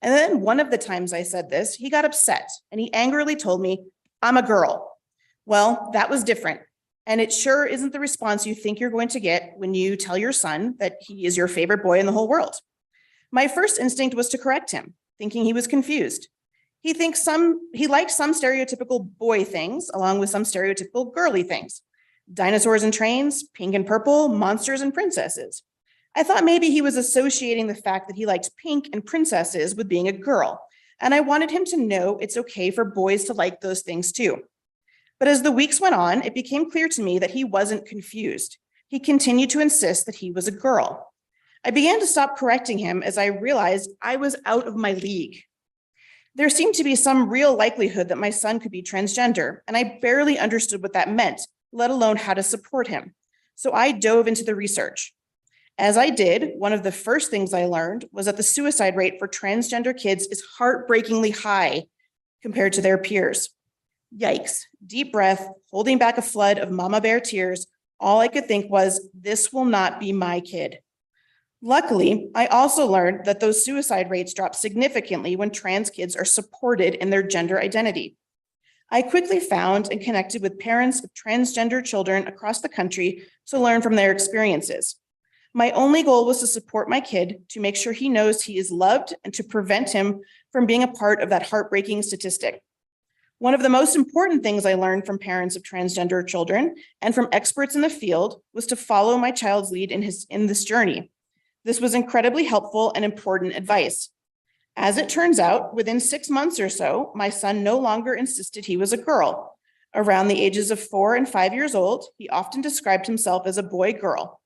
And then one of the times I said this, he got upset and he angrily told me, "I'm a girl." Well, that was different. And it sure isn't the response you think you're going to get when you tell your son that he is your favorite boy in the whole world. My first instinct was to correct him, thinking he was confused. He likes some stereotypical boy things along with some stereotypical girly things. Dinosaurs and trains, pink and purple, monsters and princesses. I thought maybe he was associating the fact that he liked pink and princesses with being a girl, and I wanted him to know it's okay for boys to like those things too. But as the weeks went on, it became clear to me that he wasn't confused. He continued to insist that he was a girl. I began to stop correcting him as I realized I was out of my league. There seemed to be some real likelihood that my son could be transgender, and I barely understood what that meant, let alone how to support him. So I dove into the research. As I did, one of the first things I learned was that the suicide rate for transgender kids is heartbreakingly high compared to their peers. Yikes, deep breath, holding back a flood of mama bear tears. All I could think was, this will not be my kid. Luckily, I also learned that those suicide rates drop significantly when trans kids are supported in their gender identity. I quickly found and connected with parents of transgender children across the country to learn from their experiences. My only goal was to support my kid, to make sure he knows he is loved, and to prevent him from being a part of that heartbreaking statistic. One of the most important things I learned from parents of transgender children and from experts in the field was to follow my child's lead in this journey. This was incredibly helpful and important advice. As it turns out, within 6 months or so, my son no longer insisted he was a girl. Around the ages of 4 and 5 years old, he often described himself as a boy-girl.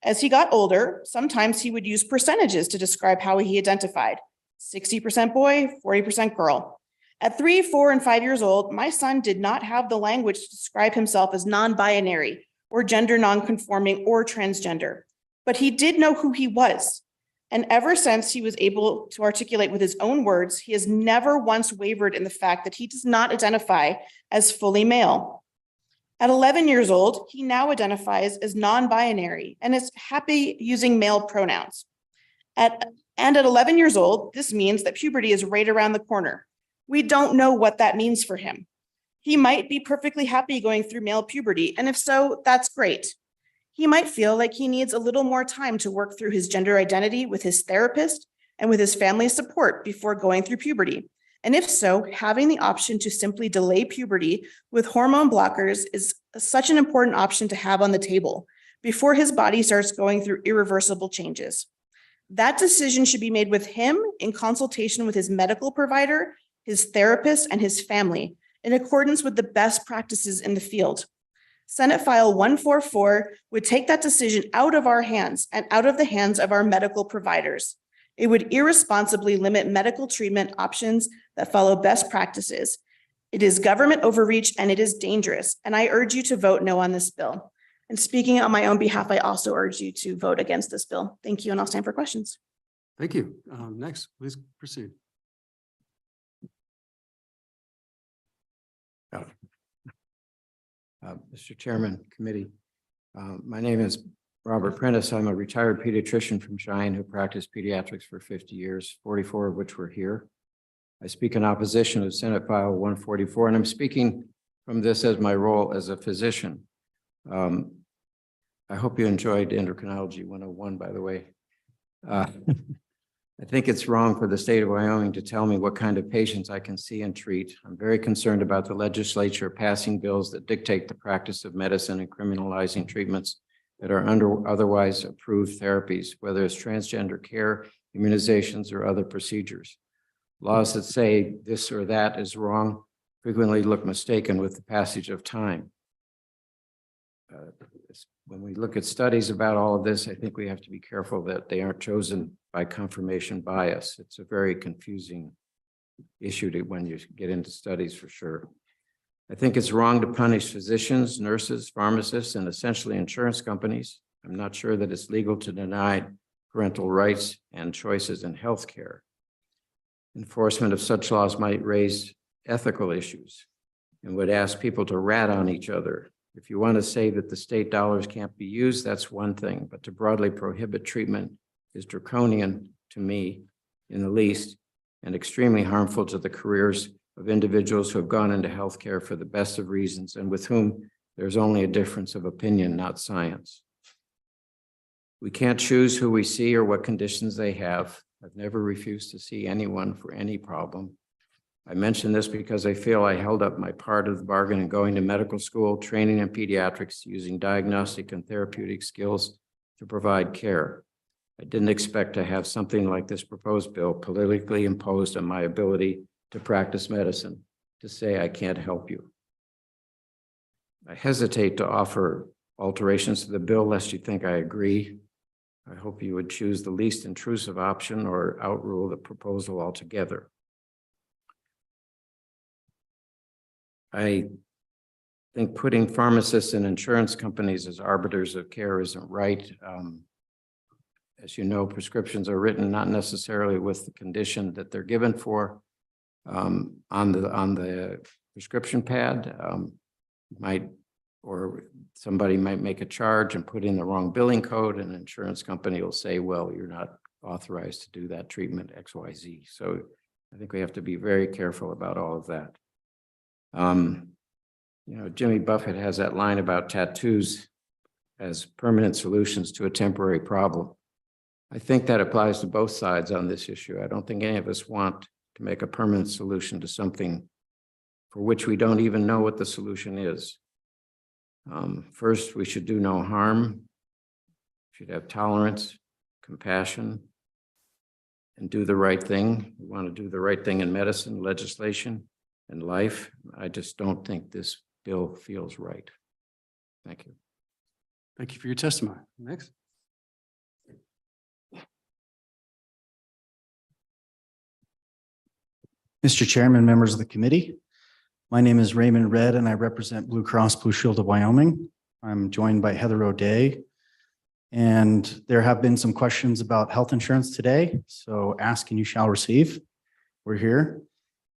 As he got older, sometimes he would use percentages to describe how he identified: 60% boy, 40% girl. At 3, 4, and 5 years old, my son did not have the language to describe himself as non-binary or gender non-conforming or transgender, but he did know who he was. And ever since he was able to articulate with his own words, he has never once wavered in the fact that he does not identify as fully male. At 11 years old, he now identifies as non-binary and is happy using male pronouns. At 11 years old, this means that puberty is right around the corner. We don't know what that means for him. He might be perfectly happy going through male puberty, and if so, that's great. He might feel like he needs a little more time to work through his gender identity with his therapist and with his family's support before going through puberty. And if so, having the option to simply delay puberty with hormone blockers is such an important option to have on the table before his body starts going through irreversible changes. That decision should be made with him in consultation with his medical provider, his therapist, and his family, in accordance with the best practices in the field. Senate File 144 would take that decision out of our hands and out of the hands of our medical providers. It would irresponsibly limit medical treatment options that follow best practices. It is government overreach and it is dangerous, and I urge you to vote no on this bill. And speaking on my own behalf, I also urge you to vote against this bill. Thank you, and I'll stand for questions. Thank you. Next, please proceed. Mr. Chairman, committee, my name is Robert Prentice. I'm a retired pediatrician from Cheyenne who practiced pediatrics for 50 years, 44 of which were here. I speak in opposition of Senate File 144, and I'm speaking from this as my role as a physician. I hope you enjoyed Endocrinology 101, by the way. I think it's wrong for the state of Wyoming to tell me what kind of patients I can see and treat. I'm very concerned about the legislature passing bills that dictate the practice of medicine and criminalizing treatments that are under otherwise approved therapies, whether it's transgender care, immunizations, or other procedures. Laws that say this or that is wrong frequently look mistaken with the passage of time. When we look at studies about all of this, I think we have to be careful that they aren't chosen by confirmation bias. It's a very confusing issue when you get into studies, for sure. I think it's wrong to punish physicians, nurses, pharmacists, and essentially insurance companies. I'm not sure that it's legal to deny parental rights and choices in healthcare. Enforcement of such laws might raise ethical issues and would ask people to rat on each other. If you want to say that the state dollars can't be used, that's one thing, but to broadly prohibit treatment is draconian to me, in the least, and extremely harmful to the careers of individuals who have gone into healthcare for the best of reasons and with whom there's only a difference of opinion, not science. We can't choose who we see or what conditions they have. I've never refused to see anyone for any problem. I mention this because I feel I held up my part of the bargain in going to medical school, training in pediatrics, using diagnostic and therapeutic skills to provide care. I didn't expect to have something like this proposed bill politically imposed on my ability to practice medicine, to say I can't help you. I hesitate to offer alterations to the bill lest you think I agree. I hope you would choose the least intrusive option or outrule the proposal altogether. I think putting pharmacists and insurance companies as arbiters of care isn't right. As you know, prescriptions are written not necessarily with the condition that they're given for on the prescription pad. Or somebody might make a charge and put in the wrong billing code, and an insurance company will say, well, you're not authorized to do that treatment XYZ. So I think we have to be very careful about all of that. You know, Jimmy Buffett has that line about tattoos as permanent solutions to a temporary problem. I think that applies to both sides on this issue. I don't think any of us want to make a permanent solution to something for which we don't even know what the solution is. First, we should do no harm, should have tolerance, compassion, and do the right thing. We want to do the right thing in medicine, legislation, and life. I just don't think this bill feels right. Thank you. Thank you for your testimony. Next. Mr. Chairman, members of the committee, my name is Raymond Red and I represent Blue Cross Blue Shield of Wyoming. I'm joined by Heather O'Day. And there have been some questions about health insurance today. So ask and you shall receive. We're here.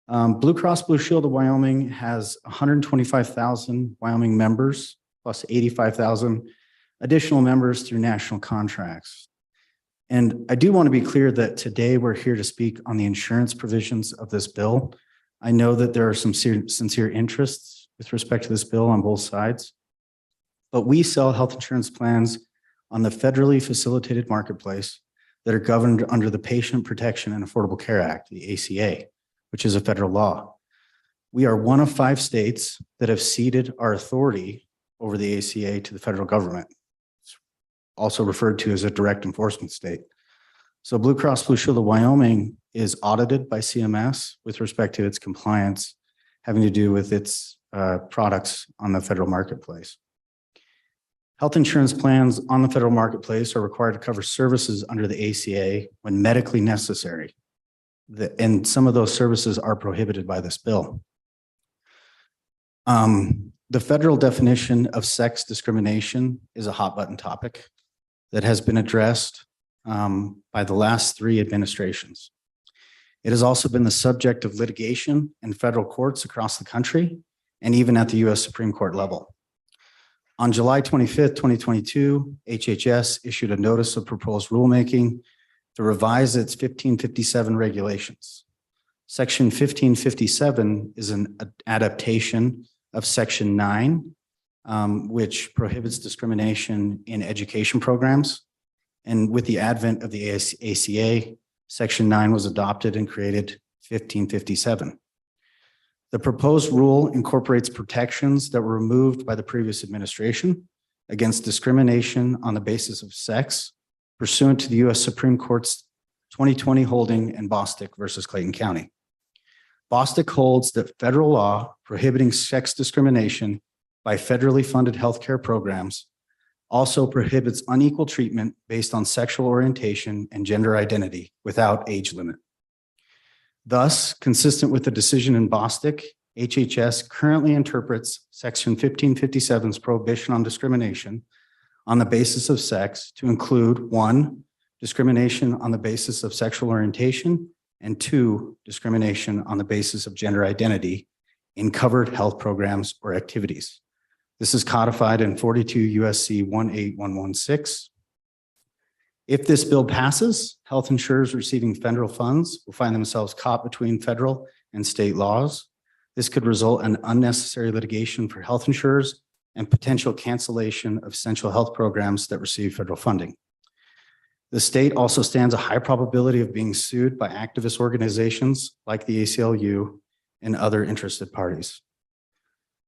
Blue Cross Blue Shield of Wyoming has 125,000 Wyoming members plus 85,000 additional members through national contracts. And I do want to be clear that today we're here to speak on the insurance provisions of this bill. I know that there are some sincere interests with respect to this bill on both sides, but we sell health insurance plans on the federally facilitated marketplace that are governed under the Patient Protection and Affordable Care Act, the ACA, which is a federal law. We are one of 5 states that have ceded our authority over the ACA to the federal government. It's also referred to as a direct enforcement state. So Blue Cross Blue Shield of Wyoming is audited by CMS with respect to its compliance having to do with its products on the federal marketplace. Health insurance plans on the federal marketplace are required to cover services under the ACA when medically necessary. And some of those services are prohibited by this bill. The federal definition of sex discrimination is a hot button topic that has been addressed by the last 3 administrations. It has also been the subject of litigation in federal courts across the country and even at the U.S. Supreme Court level. On July 25th, 2022, HHS issued a notice of proposed rulemaking to revise its 1557 regulations. Section 1557 is an adaptation of Section 9, which prohibits discrimination in education programs. And with the advent of the ACA, Section 9 was adopted and created 1557. The proposed rule incorporates protections that were removed by the previous administration against discrimination on the basis of sex pursuant to the U.S. Supreme Court's 2020 holding in Bostick versus Clayton County. Bostick holds that federal law prohibiting sex discrimination by federally funded healthcare programs also prohibits unequal treatment based on sexual orientation and gender identity without age limit. Thus, consistent with the decision in Bostick, HHS currently interprets Section 1557's prohibition on discrimination on the basis of sex to include 1, discrimination on the basis of sexual orientation, and 2, discrimination on the basis of gender identity in covered health programs or activities. This is codified in 42 USC 18116. If this bill passes, health insurers receiving federal funds will find themselves caught between federal and state laws. This could result in unnecessary litigation for health insurers and potential cancellation of essential health programs that receive federal funding. The state also stands a high probability of being sued by activist organizations like the ACLU and other interested parties.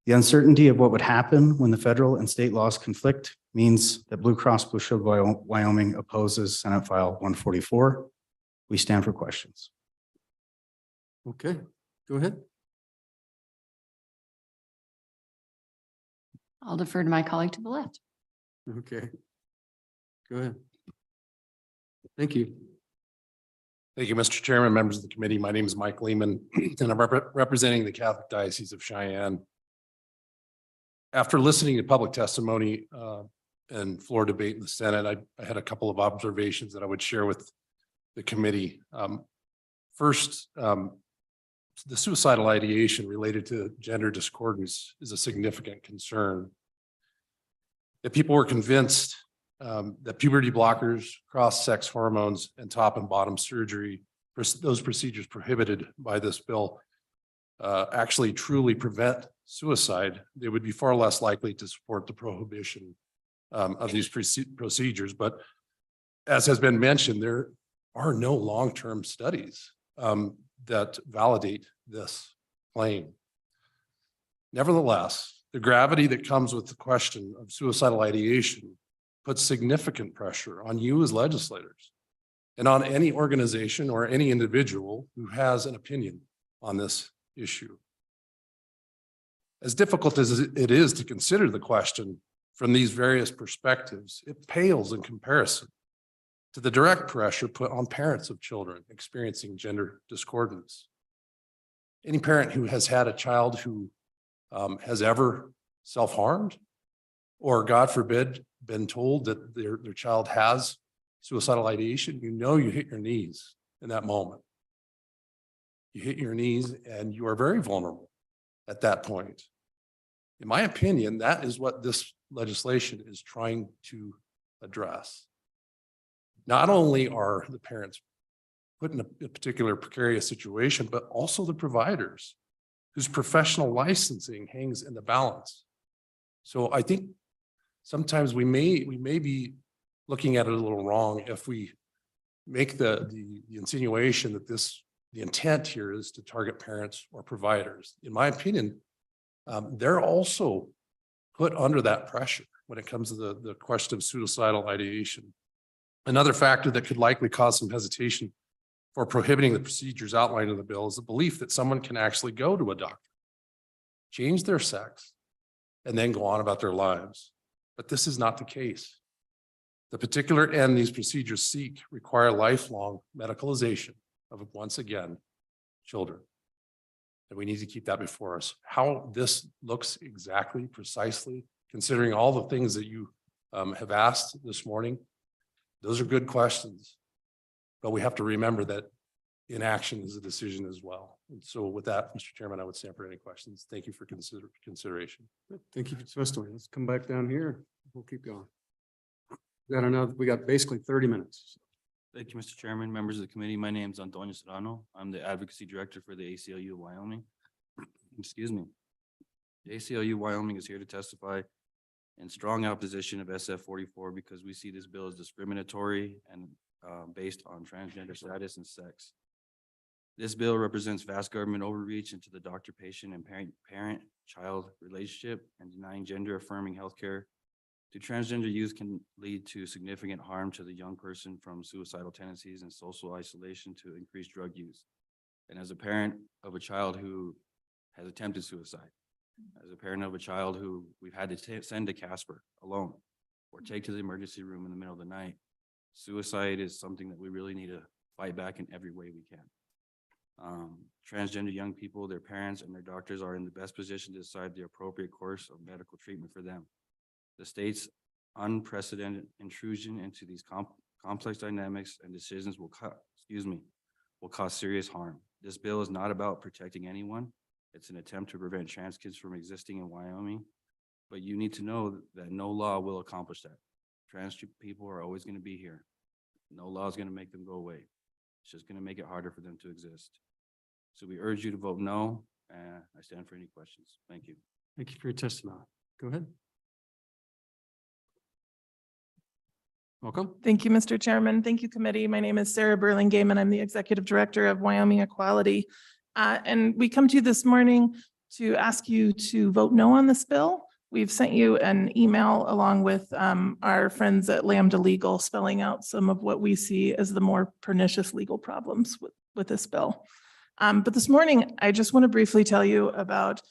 The uncertainty of what would happen when the federal and state laws conflict means that Blue Cross Blue Shield Wyoming opposes Senate File 144. We stand for questions. Okay, go ahead. I'll defer to my colleague to the left. Okay. Go ahead. Thank you. Thank you, Mr. Chairman, members of the committee. My name is Mike Lehman, and I'm representing the Catholic Diocese of Cheyenne. After listening to public testimony and floor debate in the Senate, I had a couple of observations that I would share with the committee. First, the suicidal ideation related to gender discordance is a significant concern. If people were convinced that puberty blockers, cross-sex hormones, and top and bottom surgery, those procedures prohibited by this bill, actually truly prevent suicide, they would be far less likely to support the prohibition of these procedures. But as has been mentioned, there are no long-term studies that validate this claim. Nevertheless, the gravity that comes with the question of suicidal ideation puts significant pressure on you as legislators and on any organization or any individual who has an opinion on this issue. As difficult as it is to consider the question from these various perspectives, it pales in comparison to the direct pressure put on parents of children experiencing gender discordance. Any parent who has had a child who has ever self-harmed, or God forbid, been told that their child has suicidal ideation, you know you hit your knees in that moment. You hit your knees and you are very vulnerable at that point. In my opinion, that is what this legislation is trying to address. Not only are the parents put in a particular precarious situation, but also the providers whose professional licensing hangs in the balance. So I think sometimes we may be looking at it a little wrong if we make the insinuation that the intent here is to target parents or providers. In my opinion, they're also put under that pressure when it comes to the question of suicidal ideation. Another factor that could likely cause some hesitation for prohibiting the procedures outlined in the bill is the belief that someone can actually go to a doctor, change their sex, and then go on about their lives. But this is not the case. The particular end these procedures seek require lifelong medicalization of, once again, children. And we need to keep that before us. How this looks exactly, precisely, considering all the things that you have asked this morning, those are good questions. But we have to remember that inaction is a decision as well. And so with that, Mr. Chairman, I would stand for any questions. Thank you for consideration. Thank you for testimony. Let's come back down here. We'll keep going. We got basically 30 minutes. Thank you, Mr. Chairman, members of the committee. My name is Antonio Serrano. I'm the advocacy director for the ACLU of Wyoming. Excuse me. The ACLU Wyoming is here to testify in strong opposition of SF 44 because we see this bill as discriminatory and based on transgender status and sex. This bill represents vast government overreach into the doctor-patient and parent-child relationship, and denying gender-affirming healthcare to transgender youth can lead to significant harm to the young person, from suicidal tendencies and social isolation to increased drug use. And as a parent of a child who has attempted suicide, as a parent of a child who we've had to send to Casper alone or take to the emergency room in the middle of the night, suicide is something that we really need to fight back in every way we can. Transgender young people, their parents, and their doctors are in the best position to decide the appropriate course of medical treatment for them. The state's unprecedented intrusion into these complex dynamics and decisions will cause serious harm. This bill is not about protecting anyone. It's an attempt to prevent trans kids from existing in Wyoming, but you need to know that no law will accomplish that. Trans people are always going to be here. No law is going to make them go away. It's just going to make it harder for them to exist. So we urge you to vote no, and I stand for any questions. Thank you. Thank you for your testimony. Go ahead. Welcome. Thank you, Mr. Chairman. Thank you, committee. My name is Sarah Burlingame, and I'm the Executive Director of Wyoming Equality. And we come to you this morning to ask you to vote no on this bill. We've sent you an email along with our friends at Lambda Legal, spelling out some of what we see as the more pernicious legal problems with this bill. But this morning, I just want to briefly tell you about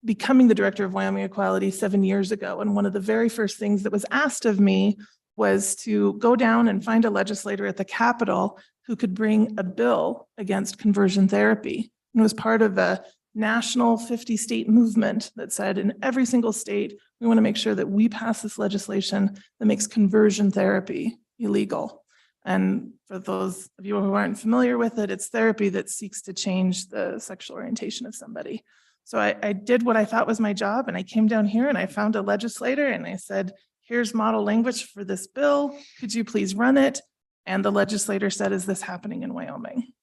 becoming the director of Wyoming Equality 7 years ago. And one of the very first things that was asked of me was to go down and find a legislator at the Capitol who could bring a bill against conversion therapy. And it was part of a national 50-state movement that said in every single state, we want to make sure that we pass this legislation that makes conversion therapy illegal. And for those of you who aren't familiar with it, it's therapy that seeks to change the sexual orientation of somebody. So I did what I thought was my job, and I came down here and I found a legislator and I said, here's model language for this bill. Could you please run it? And the legislator said, is this happening in Wyoming?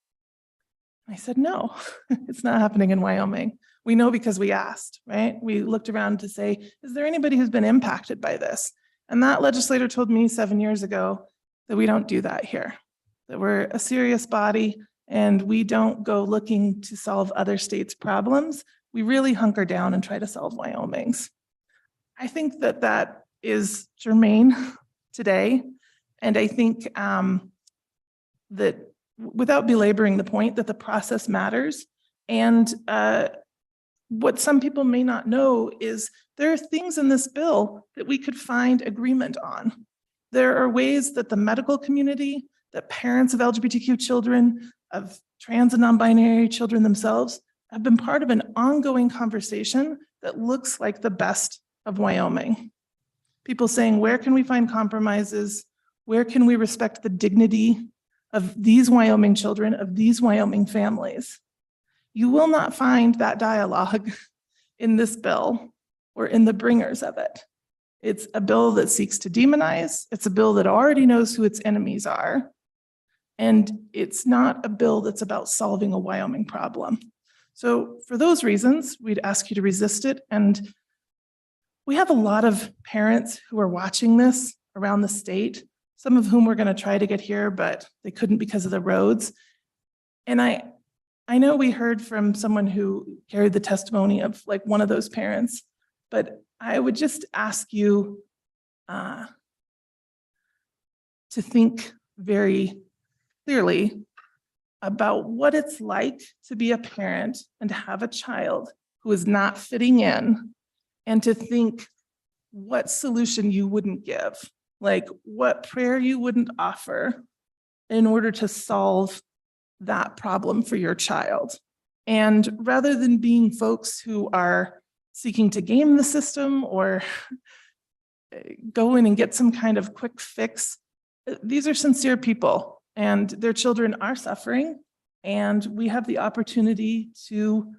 I said, no, it's not happening in Wyoming. We know because we asked, right? We looked around to say, is there anybody who's been impacted by this? And that legislator told me 7 years ago that we don't do that here, that we're a serious body and we don't go looking to solve other states' problems. We really hunker down and try to solve Wyoming's. I think that that is germane today. And I think that without belaboring the point, that the process matters. And what some people may not know is there are things in this bill that we could find agreement on. There are ways that the medical community, that parents of LGBTQ children, of trans and non-binary children themselves, have been part of an ongoing conversation that looks like the best of Wyoming. People saying, where can we find compromises? Where can we respect the dignity of these Wyoming children, of these Wyoming families? You will not find that dialogue in this bill or in the bringers of it. It's a bill that seeks to demonize. It's a bill that already knows who its enemies are. And it's not a bill that's about solving a Wyoming problem. So for those reasons, we'd ask you to resist it. And we have a lot of parents who are watching this around the state, some of whom we're going to try to get here, but they couldn't because of the roads. And I know we heard from someone who carried the testimony of like one of those parents, but I would just ask you to think very clearly about what it's like to be a parent and to have a child who is not fitting in, and to think what solution you wouldn't give, like what prayer you wouldn't offer in order to solve that problem for your child. And rather than being folks who are seeking to game the system or go in and get some kind of quick fix, these are sincere people and their children are suffering And we have the opportunity to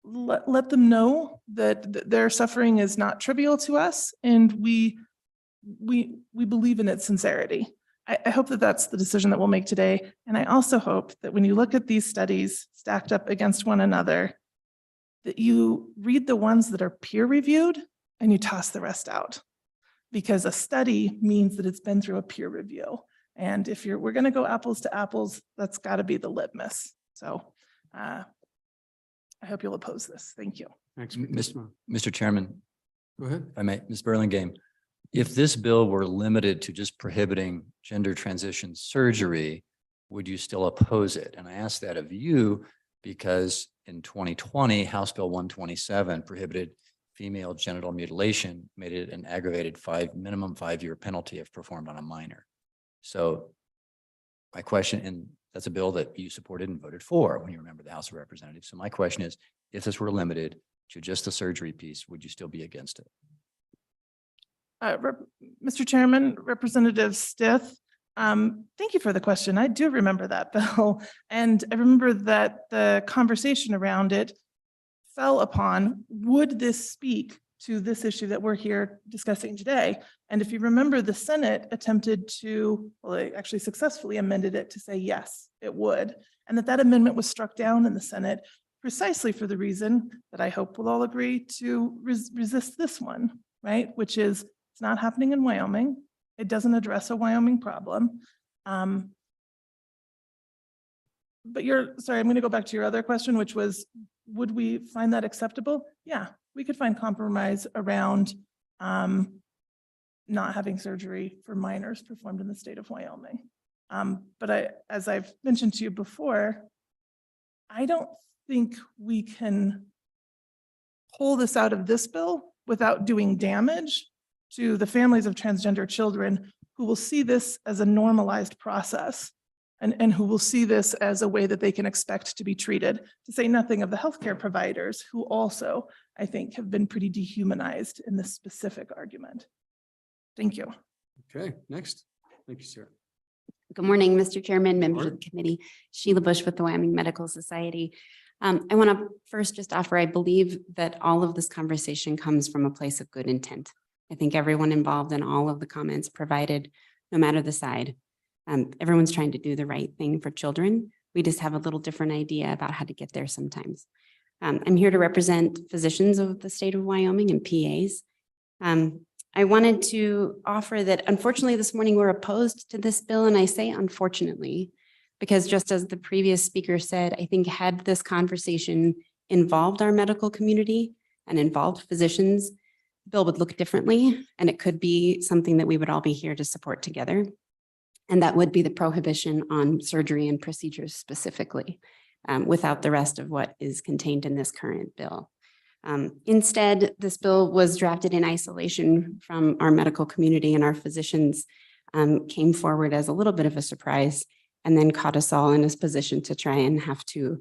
let them know that their suffering is not trivial to us, and we believe in its sincerity. I hope that that's the decision that we'll make today. And I also hope that when you look at these studies stacked up against one another, that you read the ones that are peer reviewed and you toss the rest out. Because a study means that it's been through a peer review. And if we're going to go apples to apples, that's got to be the litmus. So I hope you'll oppose this. Thank you. Thanks. Mr. Chairman, Go ahead. if I may, Ms. Burlingame, if this bill were limited to just prohibiting gender transition surgery, would you still oppose it? And I ask that of you because in 2020, House Bill 127 prohibited female genital mutilation, made it an aggravated minimum 5-year penalty if performed on a minor. So my question, and that's a bill that you supported and voted for when you were a member of the House of Representatives. So my question is, if this were limited to just the surgery piece, would you still be against it? Mr. Chairman, Representative Stith, thank you for the question. I do remember that bill. And I remember that the conversation around it fell upon, would this speak to this issue that we're here discussing today? And if you remember, the Senate attempted to, well, they actually successfully amended it to say, yes, it would. And that amendment was struck down in the Senate precisely for the reason that I hope we'll all agree to resist this one, right? Which is, it's not happening in Wyoming. It doesn't address a Wyoming problem. But sorry, I'm going to go back to your other question, which was, would we find that acceptable? Yeah, we could find compromise around not having surgery for minors performed in the state of Wyoming. But as I've mentioned to you before, I don't think we can pull this out of this bill without doing damage to the families of transgender children who will see this as a normalized process and who will see this as a way that they can expect to be treated, to say nothing of the healthcare providers who also, I think, have been pretty dehumanized in this specific argument. Thank you. Okay, next. Thank you, Sarah. Good morning, Mr. Chairman, members of the committee. Sheila Bush with the Wyoming Medical Society. I want to first just offer, I believe that all of this conversation comes from a place of good intent. I think everyone involved in all of the comments provided, no matter the side, everyone's trying to do the right thing for children. We just have a little different idea about how to get there sometimes. I'm here to represent physicians of the state of Wyoming and PAs. I wanted to offer that unfortunately this morning we're opposed to this bill, and I say unfortunately, because just as the previous speaker said, I think had this conversation involved our medical community and involved physicians, the bill would look differently, and it could be something that we would all be here to support together. And that would be the prohibition on surgery and procedures specifically, without the rest of what is contained in this current bill. Instead, this bill was drafted in isolation from our medical community, and our physicians came forward as a little bit of a surprise and then caught us all in this position to try and have to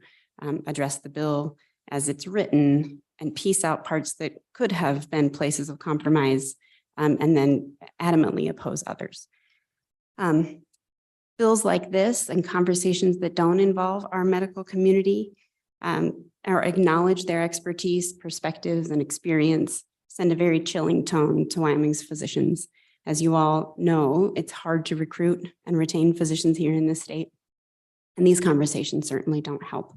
address the bill as it's written and piece out parts that could have been places of compromise and then adamantly oppose others. Bills like this and conversations that don't involve our medical community or acknowledge their expertise, perspectives, and experience send a very chilling tone to Wyoming's physicians. As you all know, it's hard to recruit and retain physicians here in the state, and these conversations certainly don't help.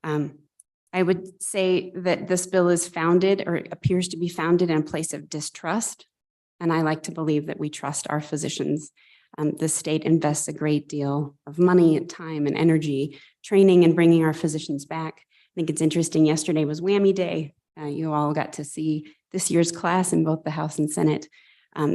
I would say that this bill is founded or appears to be founded in a place of distrust, and I like to believe that we trust our physicians. The state invests a great deal of money, time, and energy training and bringing our physicians back. I think it's interesting, yesterday was Whammy Day. You all got to see this year's class in both the House and Senate.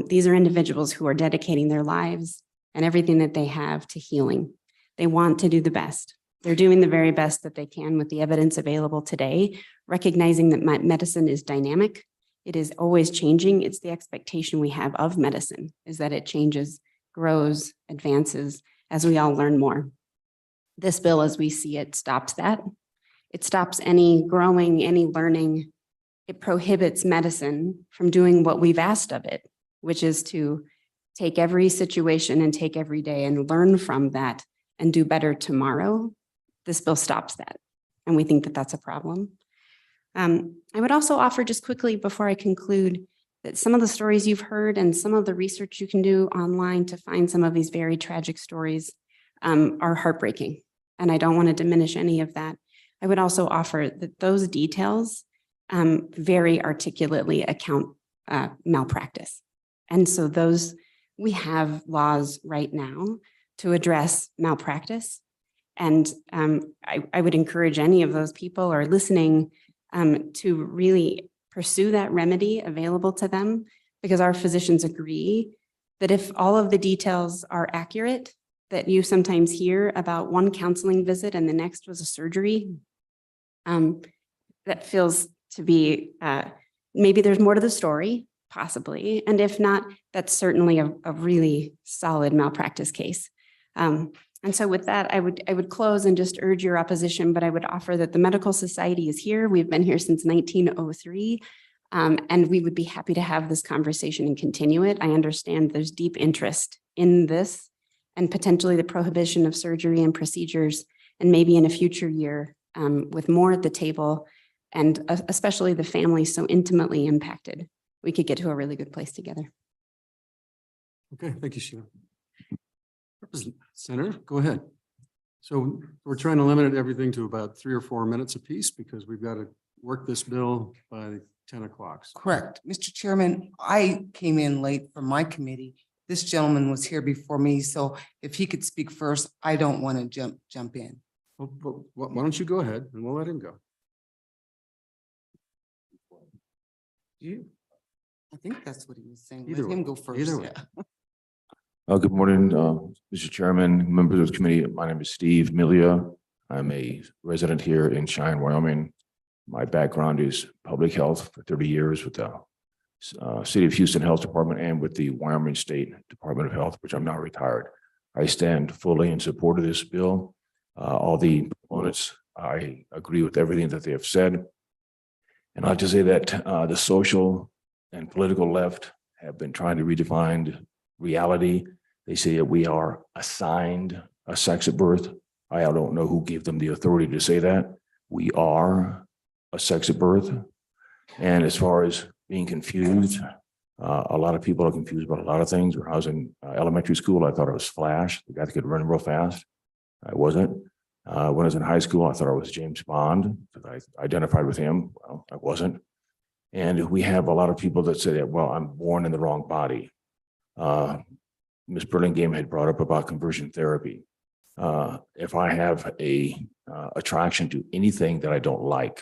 These are individuals who are dedicating their lives and everything that they have to healing. They want to do the best. They're doing the very best that they can with the evidence available today, recognizing that medicine is dynamic. It is always changing. It's the expectation we have of medicine, is that it changes, grows, advances as we all learn more. This bill, as we see it, stops that. It stops any growing, any learning. It prohibits medicine from doing what we've asked of it, which is to take every situation and take every day and learn from that and do better tomorrow, this bill stops that. And we think that that's a problem. I would also offer just quickly before I conclude that some of the stories you've heard and some of the research you can do online to find some of these very tragic stories are heartbreaking. And I don't want to diminish any of that. I would also offer that those details very articulately account malpractice. And so we have laws right now to address malpractice. And I would encourage any of those people who are listening to really pursue that remedy available to them, because our physicians agree that if all of the details are accurate, that you sometimes hear about one counseling visit and the next was a surgery, that feels to be, maybe there's more to the story, possibly. And if not, that's certainly a really solid malpractice case. And so with that, I would close and just urge your opposition, but I would offer that the Medical Society is here. We've been here since 1903, and we would be happy to have this conversation and continue it. I understand there's deep interest in this and potentially the prohibition of surgery and procedures, and maybe in a future year with more at the table, and especially the families so intimately impacted, we could get to a really good place together. Okay, thank you, Sheila. Senator, go ahead. So we're trying to limit everything to about 3 or 4 minutes apiece because we've got to work this bill by 10 o'clock. Correct. Mr. Chairman, I came in late from my committee. This gentleman was here before me, so if he could speak first, I don't want to jump in. Well, why don't you go ahead and we'll let him go. I think that's what he was saying. Either Let him way. go first. Either way. Yeah. Good morning, Mr. Chairman, members of the committee. My name is Steve Milia. I'm a resident here in Cheyenne, Wyoming. My background is public health for 30 years with the City of Houston Health Department and with the Wyoming State Department of Health, which I'm now retired. I stand fully in support of this bill. All the proponents, I agree with everything that they have said. And I'll just say that the social and political left have been trying to redefine reality. They say that we are assigned a sex at birth. I don't know who gave them the authority to say that. We are a sex at birth. And as far as being confused, a lot of people are confused about a lot of things. When I was in elementary school, I thought I was Flash, the guy that could run real fast. I wasn't. When I was in high school, I thought I was James Bond because I identified with him. Well, I wasn't. And we have a lot of people that say that, well, I'm born in the wrong body. Ms. Burlingame had brought up about conversion therapy. If I have a attraction to anything that I don't like,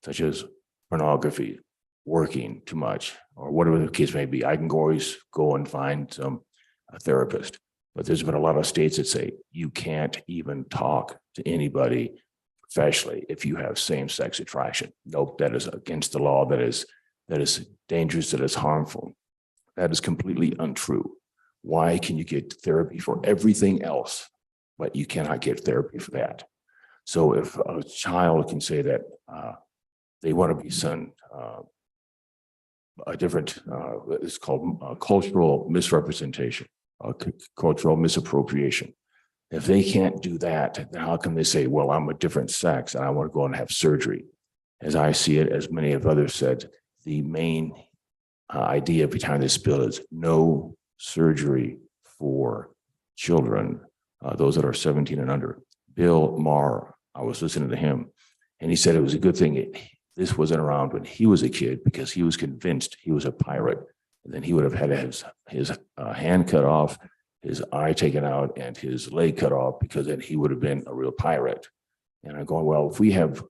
such as pornography, working too much, or whatever the case may be, I can always go and find a therapist. But there's been a lot of states that say you can't even talk to anybody professionally if you have same-sex attraction. Nope, that is against the law. That is dangerous. That is harmful. That is completely untrue. Why can you get therapy for everything else, but you cannot get therapy for that? So if a child can say that they want to be sent a different, it's called cultural misrepresentation, cultural misappropriation. If they can't do that, then how can they say, well, I'm a different sex and I want to go and have surgery? As I see it, as many of others said, the main idea behind this bill is no surgery for children, those that are 17 and under. Bill Maher, I was listening to him, and he said it was a good thing this wasn't around when he was a kid because he was convinced he was a pirate. And then he would have had his hand cut off, his eye taken out, and his leg cut off because then he would have been a real pirate. And I'm going, well, if we have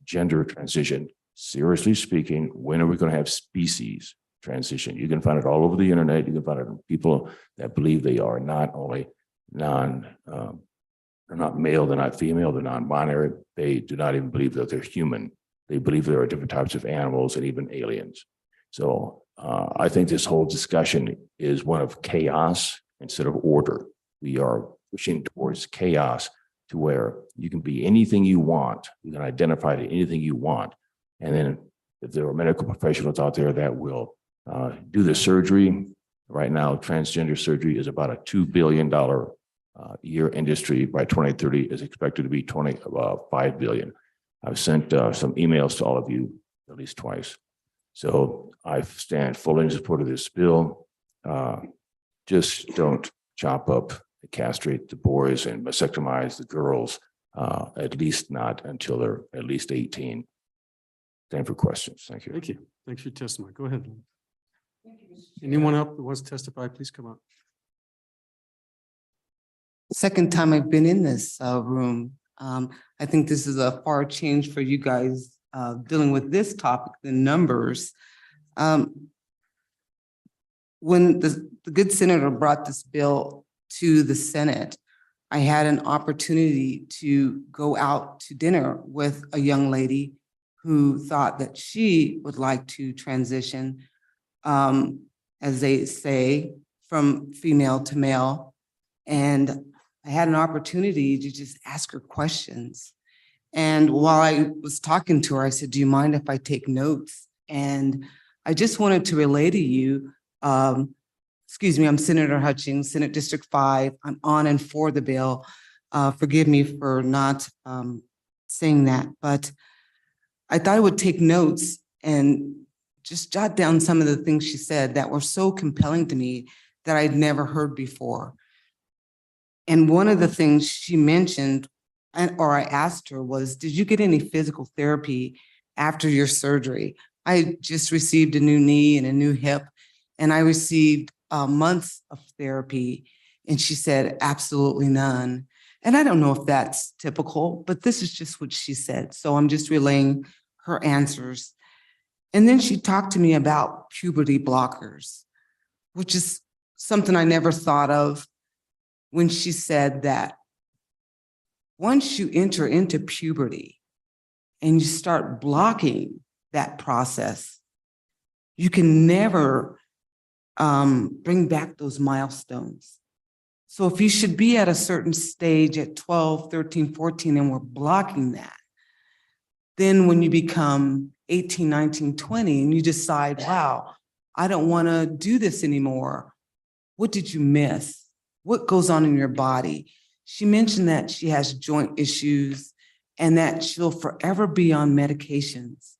gender transition, seriously speaking, when are we going to have species transition? You can find it all over the internet. You can find it in people that believe they are not only they're not male, they're not female, they're non-binary. They do not even believe that they're human. They believe there are different types of animals and even aliens. So I think this whole discussion is one of chaos instead of order. We are pushing towards chaos to where you can be anything you want. You can identify to anything you want. And then if there are medical professionals out there that will do the surgery, right now, transgender surgery is about a $2 billion year industry by 2030 is expected to be 5 billion. I've sent some emails to all of you at least twice. So I stand fully in support of this bill. Just don't chop up, castrate the boys and vasectomize the girls, at least not until they're at least 18. Time for questions. Thank you. Thank you. Thanks for your testimony. Go ahead. Anyone else that wants to testify, please come up. Second time I've been in this room. I think this is a far change for you guys dealing with this topic, the numbers. When the good senator brought this bill to the Senate, I had an opportunity to go out to dinner with a young lady who thought that she would like to transition, as they say, from female to male. And I had an opportunity to just ask her questions. And while I was talking to her, I said, do you mind if I take notes? And I just wanted to relay to you, excuse me, I'm Senator Hutchings, Senate District 5. I'm on and for the bill. Forgive me for not saying that, but I thought I would take notes and just jot down some of the things she said that were so compelling to me that I'd never heard before. And one of the things she mentioned, or I asked her, was, did you get any physical therapy after your surgery? I just received a new knee and a new hip, and I received months of therapy. And she said, absolutely none. And I don't know if that's typical, but this is just what she said. So I'm just relaying her answers. And then she talked to me about puberty blockers, which is something I never thought of, when she said that once you enter into puberty and you start blocking that process, you can never bring back those milestones. So if you should be at a certain stage at 12, 13, 14, and we're blocking that, then when you become 18, 19, 20, and you decide, wow, I don't want to do this anymore, what did you miss? What goes on in your body? She mentioned that she has joint issues and that she'll forever be on medications.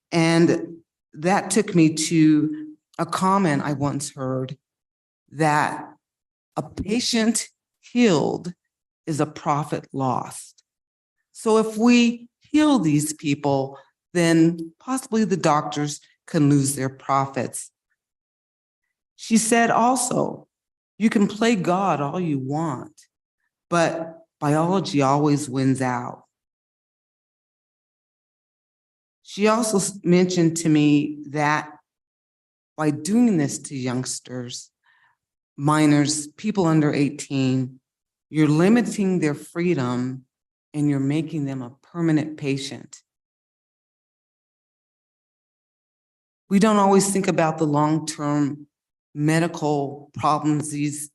And that took me to a comment I once heard, that a patient healed is a profit lost. So if we heal these people, then possibly the doctors can lose their profits. She said also, you can play God all you want, but biology always wins out. She also mentioned to me that by doing this to youngsters, minors, people under 18, you're limiting their freedom and you're making them a permanent patient. We don't always think about the long-term medical problems these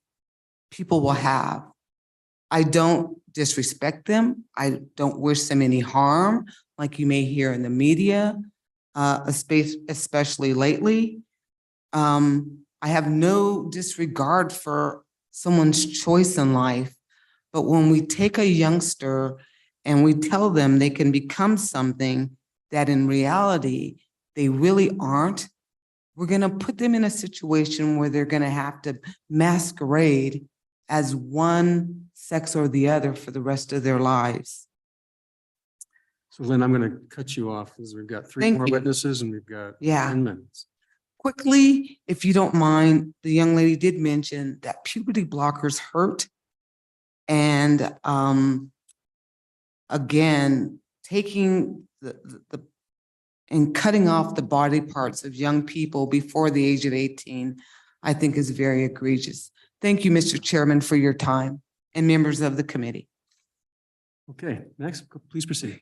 people will have. I don't disrespect them. I don't wish them any harm, like you may hear in the media, especially lately. I have no disregard for someone's choice in life, but when we take a youngster and we tell them they can become something that in reality they really aren't, we're going to put them in a situation where they're going to have to masquerade as one sex or the other for the rest of their lives. So Lynn, I'm going to cut you off because we've got three Thank more you. witnesses and we've got Yeah. 10 minutes. Quickly, if you don't mind, the young lady did mention that puberty blockers hurt. And again, taking and cutting off the body parts of young people before the age of 18, I think is very egregious. Thank you, Mr. Chairman, for your time and members of the committee. Okay, next, please proceed.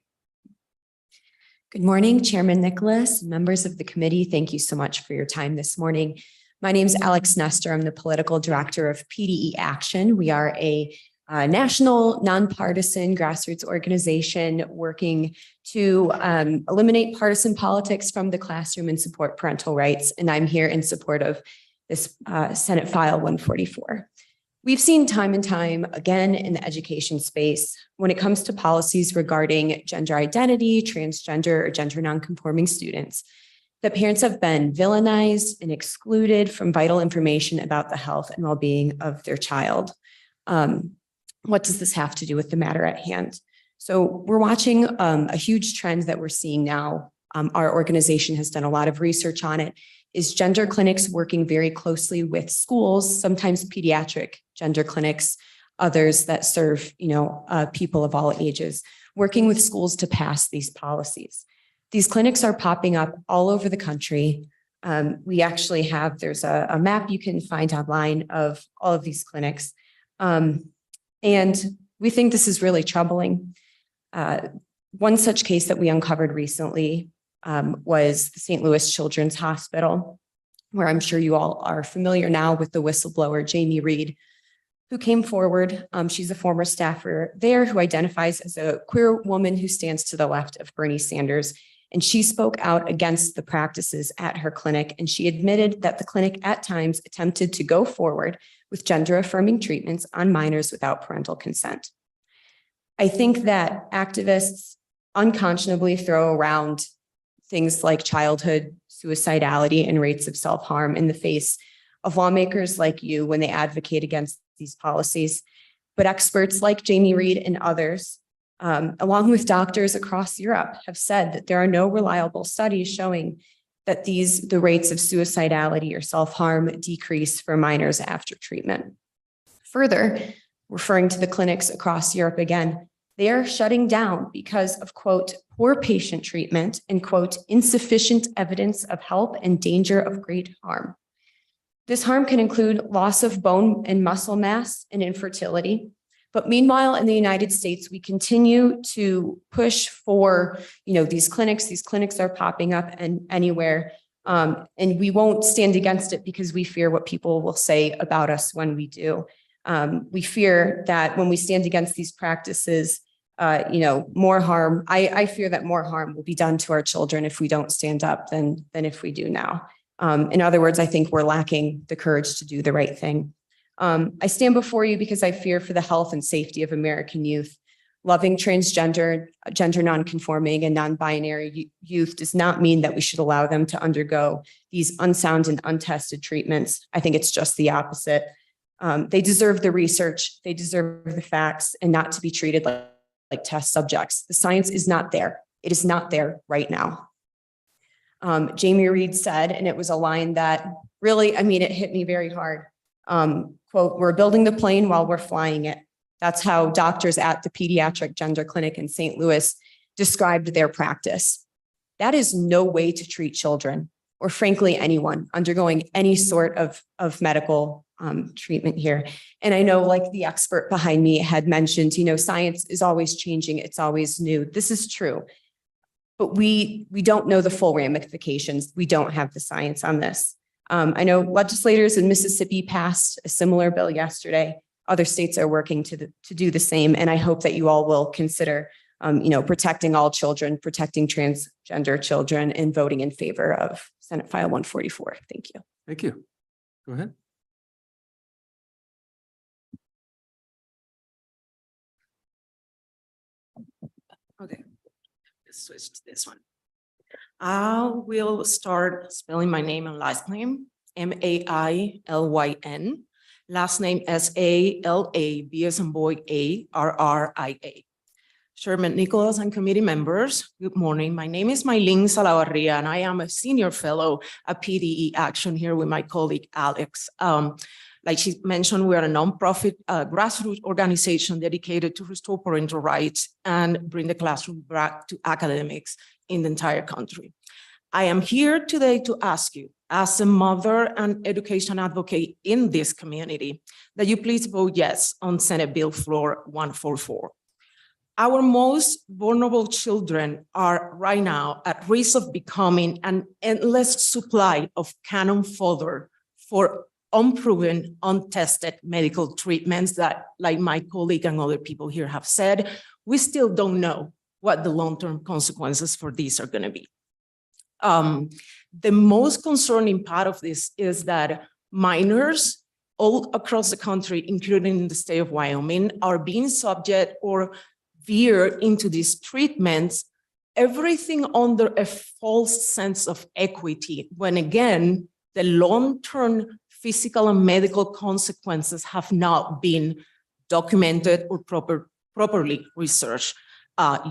Good morning, Chairman Nicholas, members of the committee. Thank you so much for your time this morning. My name is Alex Nestor. I'm the political director of PDE Action. We are a national nonpartisan grassroots organization working to eliminate partisan politics from the classroom and support parental rights. And I'm here in support of this Senate File 144. We've seen time and time again in the education space, when it comes to policies regarding gender identity, transgender, or gender nonconforming students, that parents have been villainized and excluded from vital information about the health and well-being of their child. What does this have to do with the matter at hand? So we're watching a huge trend that we're seeing now. Our organization has done a lot of research on it, is gender clinics working very closely with schools, sometimes pediatric gender clinics, others that serve, people of all ages, working with schools to pass these policies. These clinics are popping up all over the country. We actually have, there's a map you can find online of all of these clinics. And we think this is really troubling. One such case that we uncovered recently was the St. Louis Children's Hospital, where I'm sure you all are familiar now with the whistleblower, Jamie Reed, who came forward. She's a former staffer there who identifies as a queer woman who stands to the left of Bernie Sanders. And she spoke out against the practices at her clinic. And she admitted that the clinic at times attempted to go forward with gender affirming treatments on minors without parental consent. I think that activists unconscionably throw around things like childhood suicidality and rates of self-harm in the face of lawmakers like you when they advocate against these policies. But experts like Jamie Reed and others, along with doctors across Europe, have said that there are no reliable studies showing that the rates of suicidality or self-harm decrease for minors after treatment. Further, referring to the clinics across Europe again, they are shutting down because of, quote, poor patient treatment and, quote, insufficient evidence of help and danger of great harm. This harm can include loss of bone and muscle mass and infertility. But meanwhile, in the United States, we continue to push for, these clinics. These clinics are popping up anywhere. And we won't stand against it because we fear what people will say about us when we do. We fear that when we stand against these practices, more harm. I fear that more harm will be done to our children if we don't stand up than if we do now. In other words, I think we're lacking the courage to do the right thing. I stand before you because I fear for the health and safety of American youth. Loving transgender, gender nonconforming, and non-binary youth does not mean that we should allow them to undergo these unsound and untested treatments. I think it's just the opposite. They deserve the research, they deserve the facts, and not to be treated like test subjects. The science is not there. It is not there right now. Jamie Reed said, and it was a line that really, it hit me very hard. Quote, "We're building the plane while we're flying it." That's how doctors at the pediatric gender clinic in St. Louis described their practice. That is no way to treat children, or frankly, anyone undergoing any sort of medical treatment here. And I know, like the expert behind me had mentioned, science is always changing. It's always new. This is true. But we don't know the full ramifications. We don't have the science on this. I know legislators in Mississippi passed a similar bill yesterday. Other states are working to do the same. And I hope that you all will consider, protecting all children, protecting transgender children, and voting in favor of Senate File 144. Thank you. Thank you. Go ahead. Okay, let's switch to this one. I will start spelling my name and last name, Mailyn. Last name Salab as in boy Arria. Chairman Nicholas and committee members, good morning. My name is Mailyn Salavarria, and I am a senior fellow at PDE Action here with my colleague Alex. Like she mentioned, we are a nonprofit grassroots organization dedicated to restore parental rights and bring the classroom back to academics in the entire country. I am here today to ask you, as a mother and education advocate in this community, that you please vote yes on Senate Bill Floor 144. Our most vulnerable children are right now at risk of becoming an endless supply of cannon fodder for unproven, untested medical treatments that, like my colleague and other people here have said, we still don't know what the long-term consequences for these are going to be. The most concerning part of this is that minors all across the country, including in the state of Wyoming, are being subject or veer into these treatments, everything under a false sense of equity, when again, the long-term physical and medical consequences have not been documented or properly researched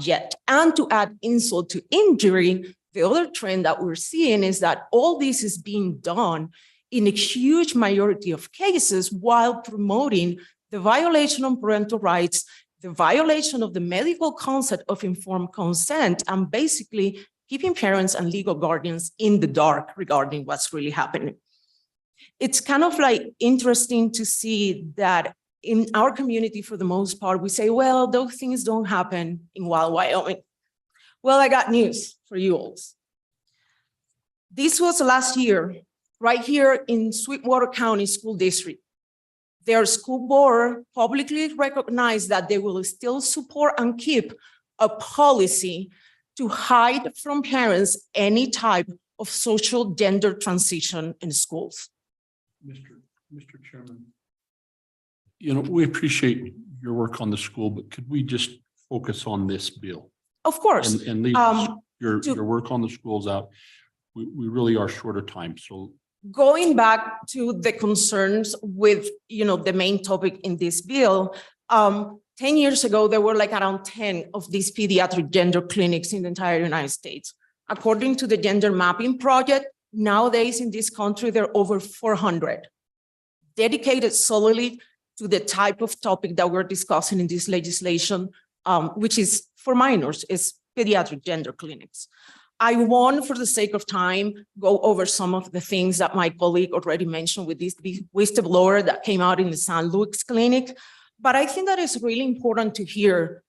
yet. And to add insult to injury, the other trend that we're seeing is that all this is being done in a huge majority of cases while promoting the violation of parental rights, the violation of the medical concept of informed consent, and basically keeping parents and legal guardians in the dark regarding what's really happening. It's kind of like interesting to see that in our community, for the most part, we say, well, those things don't happen in Wild Wyoming. Well, I got news for you all. This was last year, right here in Sweetwater County School District. Their school board publicly recognized that they will still support and keep a policy to hide from parents any type of social gender transition in schools. Mr. Chairman. You know, we appreciate your work on the school, but could we just focus on this bill? Of course. And leave your work on the schools out. We really are short of time, so. Going back to the concerns with, the main topic in this bill, 10 years ago, there were like around 10 of these pediatric gender clinics in the entire United States. According to the Gender Mapping Project, nowadays in this country, there are over 400 dedicated solely to the type of topic that we're discussing in this legislation, which is for minors, is pediatric gender clinics. I won't, for the sake of time, go over some of the things that my colleague already mentioned with this whistleblower that came out in the San Luis clinic, but I think that it's really important to hear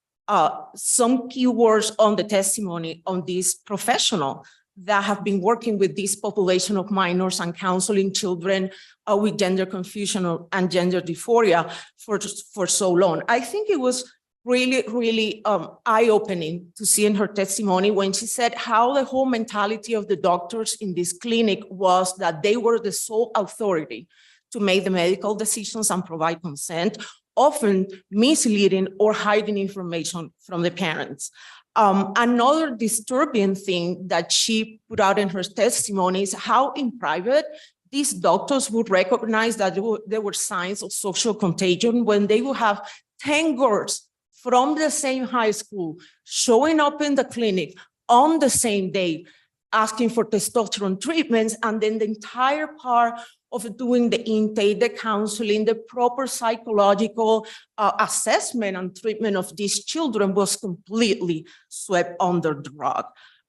some keywords on the testimony on this professional that have been working with this population of minors and counseling children with gender confusion and gender dysphoria for so long. I think it was really eye-opening to see in her testimony when she said how the whole mentality of the doctors in this clinic was that they were the sole authority to make the medical decisions and provide consent, often misleading or hiding information from the parents. Another disturbing thing that she put out in her testimony is how in private these doctors would recognize that there were signs of social contagion when they would have 10 girls from the same high school showing up in the clinic on the same day, asking for testosterone treatments, and then the entire part of doing the intake, the counseling, the proper psychological assessment and treatment of these children was completely swept under the rug.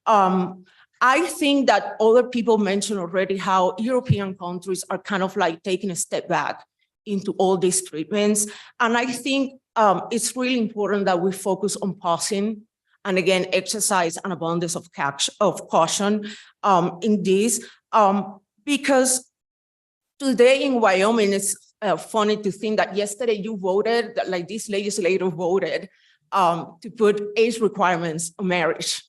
I think that other people mentioned already how European countries are kind of like taking a step back into all these treatments. And I think it's really important that we focus on pausing and again, exercise an abundance of caution in this, because today in Wyoming, it's funny to think that yesterday you voted, like this legislator voted to put age requirements on marriage.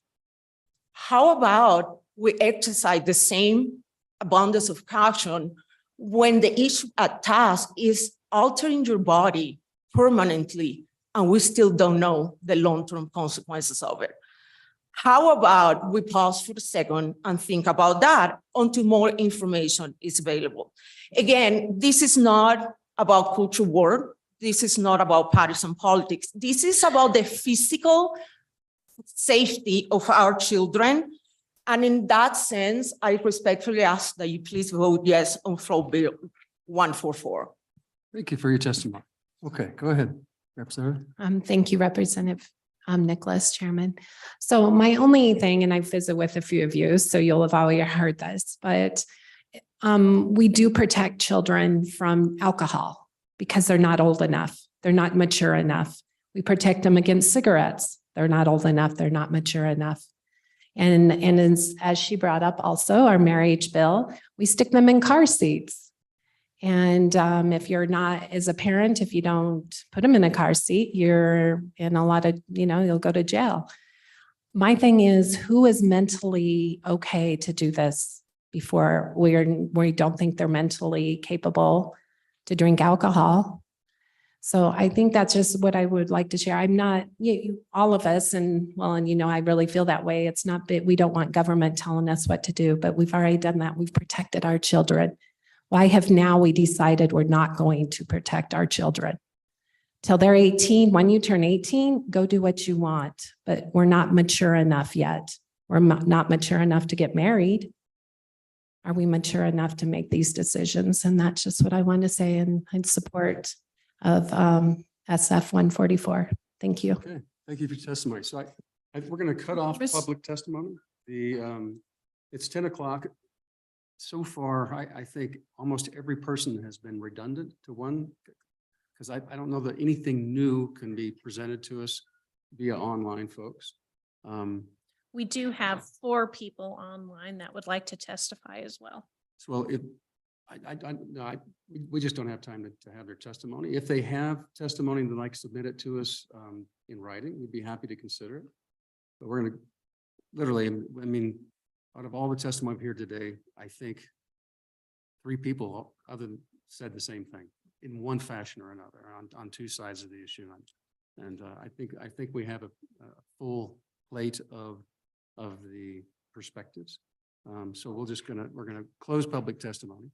How about we exercise the same abundance of caution when the issue at task is altering your body permanently, and we still don't know the long-term consequences of it? How about we pause for a second and think about that until more information is available? Again, this is not about culture war. This is not about partisan politics. This is about the physical safety of our children. And in that sense, I respectfully ask that you please vote yes on Floor Bill 144. Thank you for your testimony. Okay, go ahead, Representative. Thank you, Representative Nicholas, Chairman. So my only thing, and I've visited with a few of you, so you'll have already heard this, but we do protect children from alcohol because they're not old enough. They're not mature enough. We protect them against cigarettes. They're not old enough. They're not mature enough. And as she brought up also, our marriage bill, we stick them in car seats. And if you're not, as a parent, if you don't put them in a car seat, you're in a lot of, you'll go to jail. My thing is, who is mentally okay to do this before we don't think they're mentally capable to drink alcohol. So I think that's just what I would like to share. I'm not, all of us, and well, and I really feel that way. It's not that we don't want government telling us what to do, but we've already done that. We've protected our children. Why have now we decided we're not going to protect our children? Till they're 18, when you turn 18, go do what you want, but we're not mature enough yet. We're not mature enough to get married. Are we mature enough to make these decisions? And that's just what I want to say in support of SF 144. Thank you. Okay, thank you for your testimony. So we're going to cut off public testimony. It's 10 o'clock. So far, I think almost every person has been redundant to one, because I don't know that anything new can be presented to us via online, folks. We do have 4 people online that would like to testify as well. So we just don't have time to have their testimony. If they have testimony and they'd like to submit it to us in writing, we'd be happy to consider it. But we're going to literally, I mean, out of all the testimony here today, I think 3 people said the same thing in one fashion or another on 2 sides of the issue. And I think we have a full plate of the perspectives. So we're gonna close public testimony.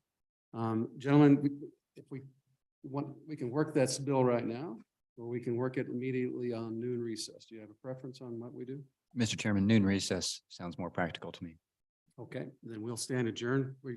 Gentlemen, if we want, we can work that bill right now, or we can work it immediately on noon recess. Do you have a preference on what we do? Mr. Chairman, noon recess sounds more practical to me. Okay, then we'll stand adjourned.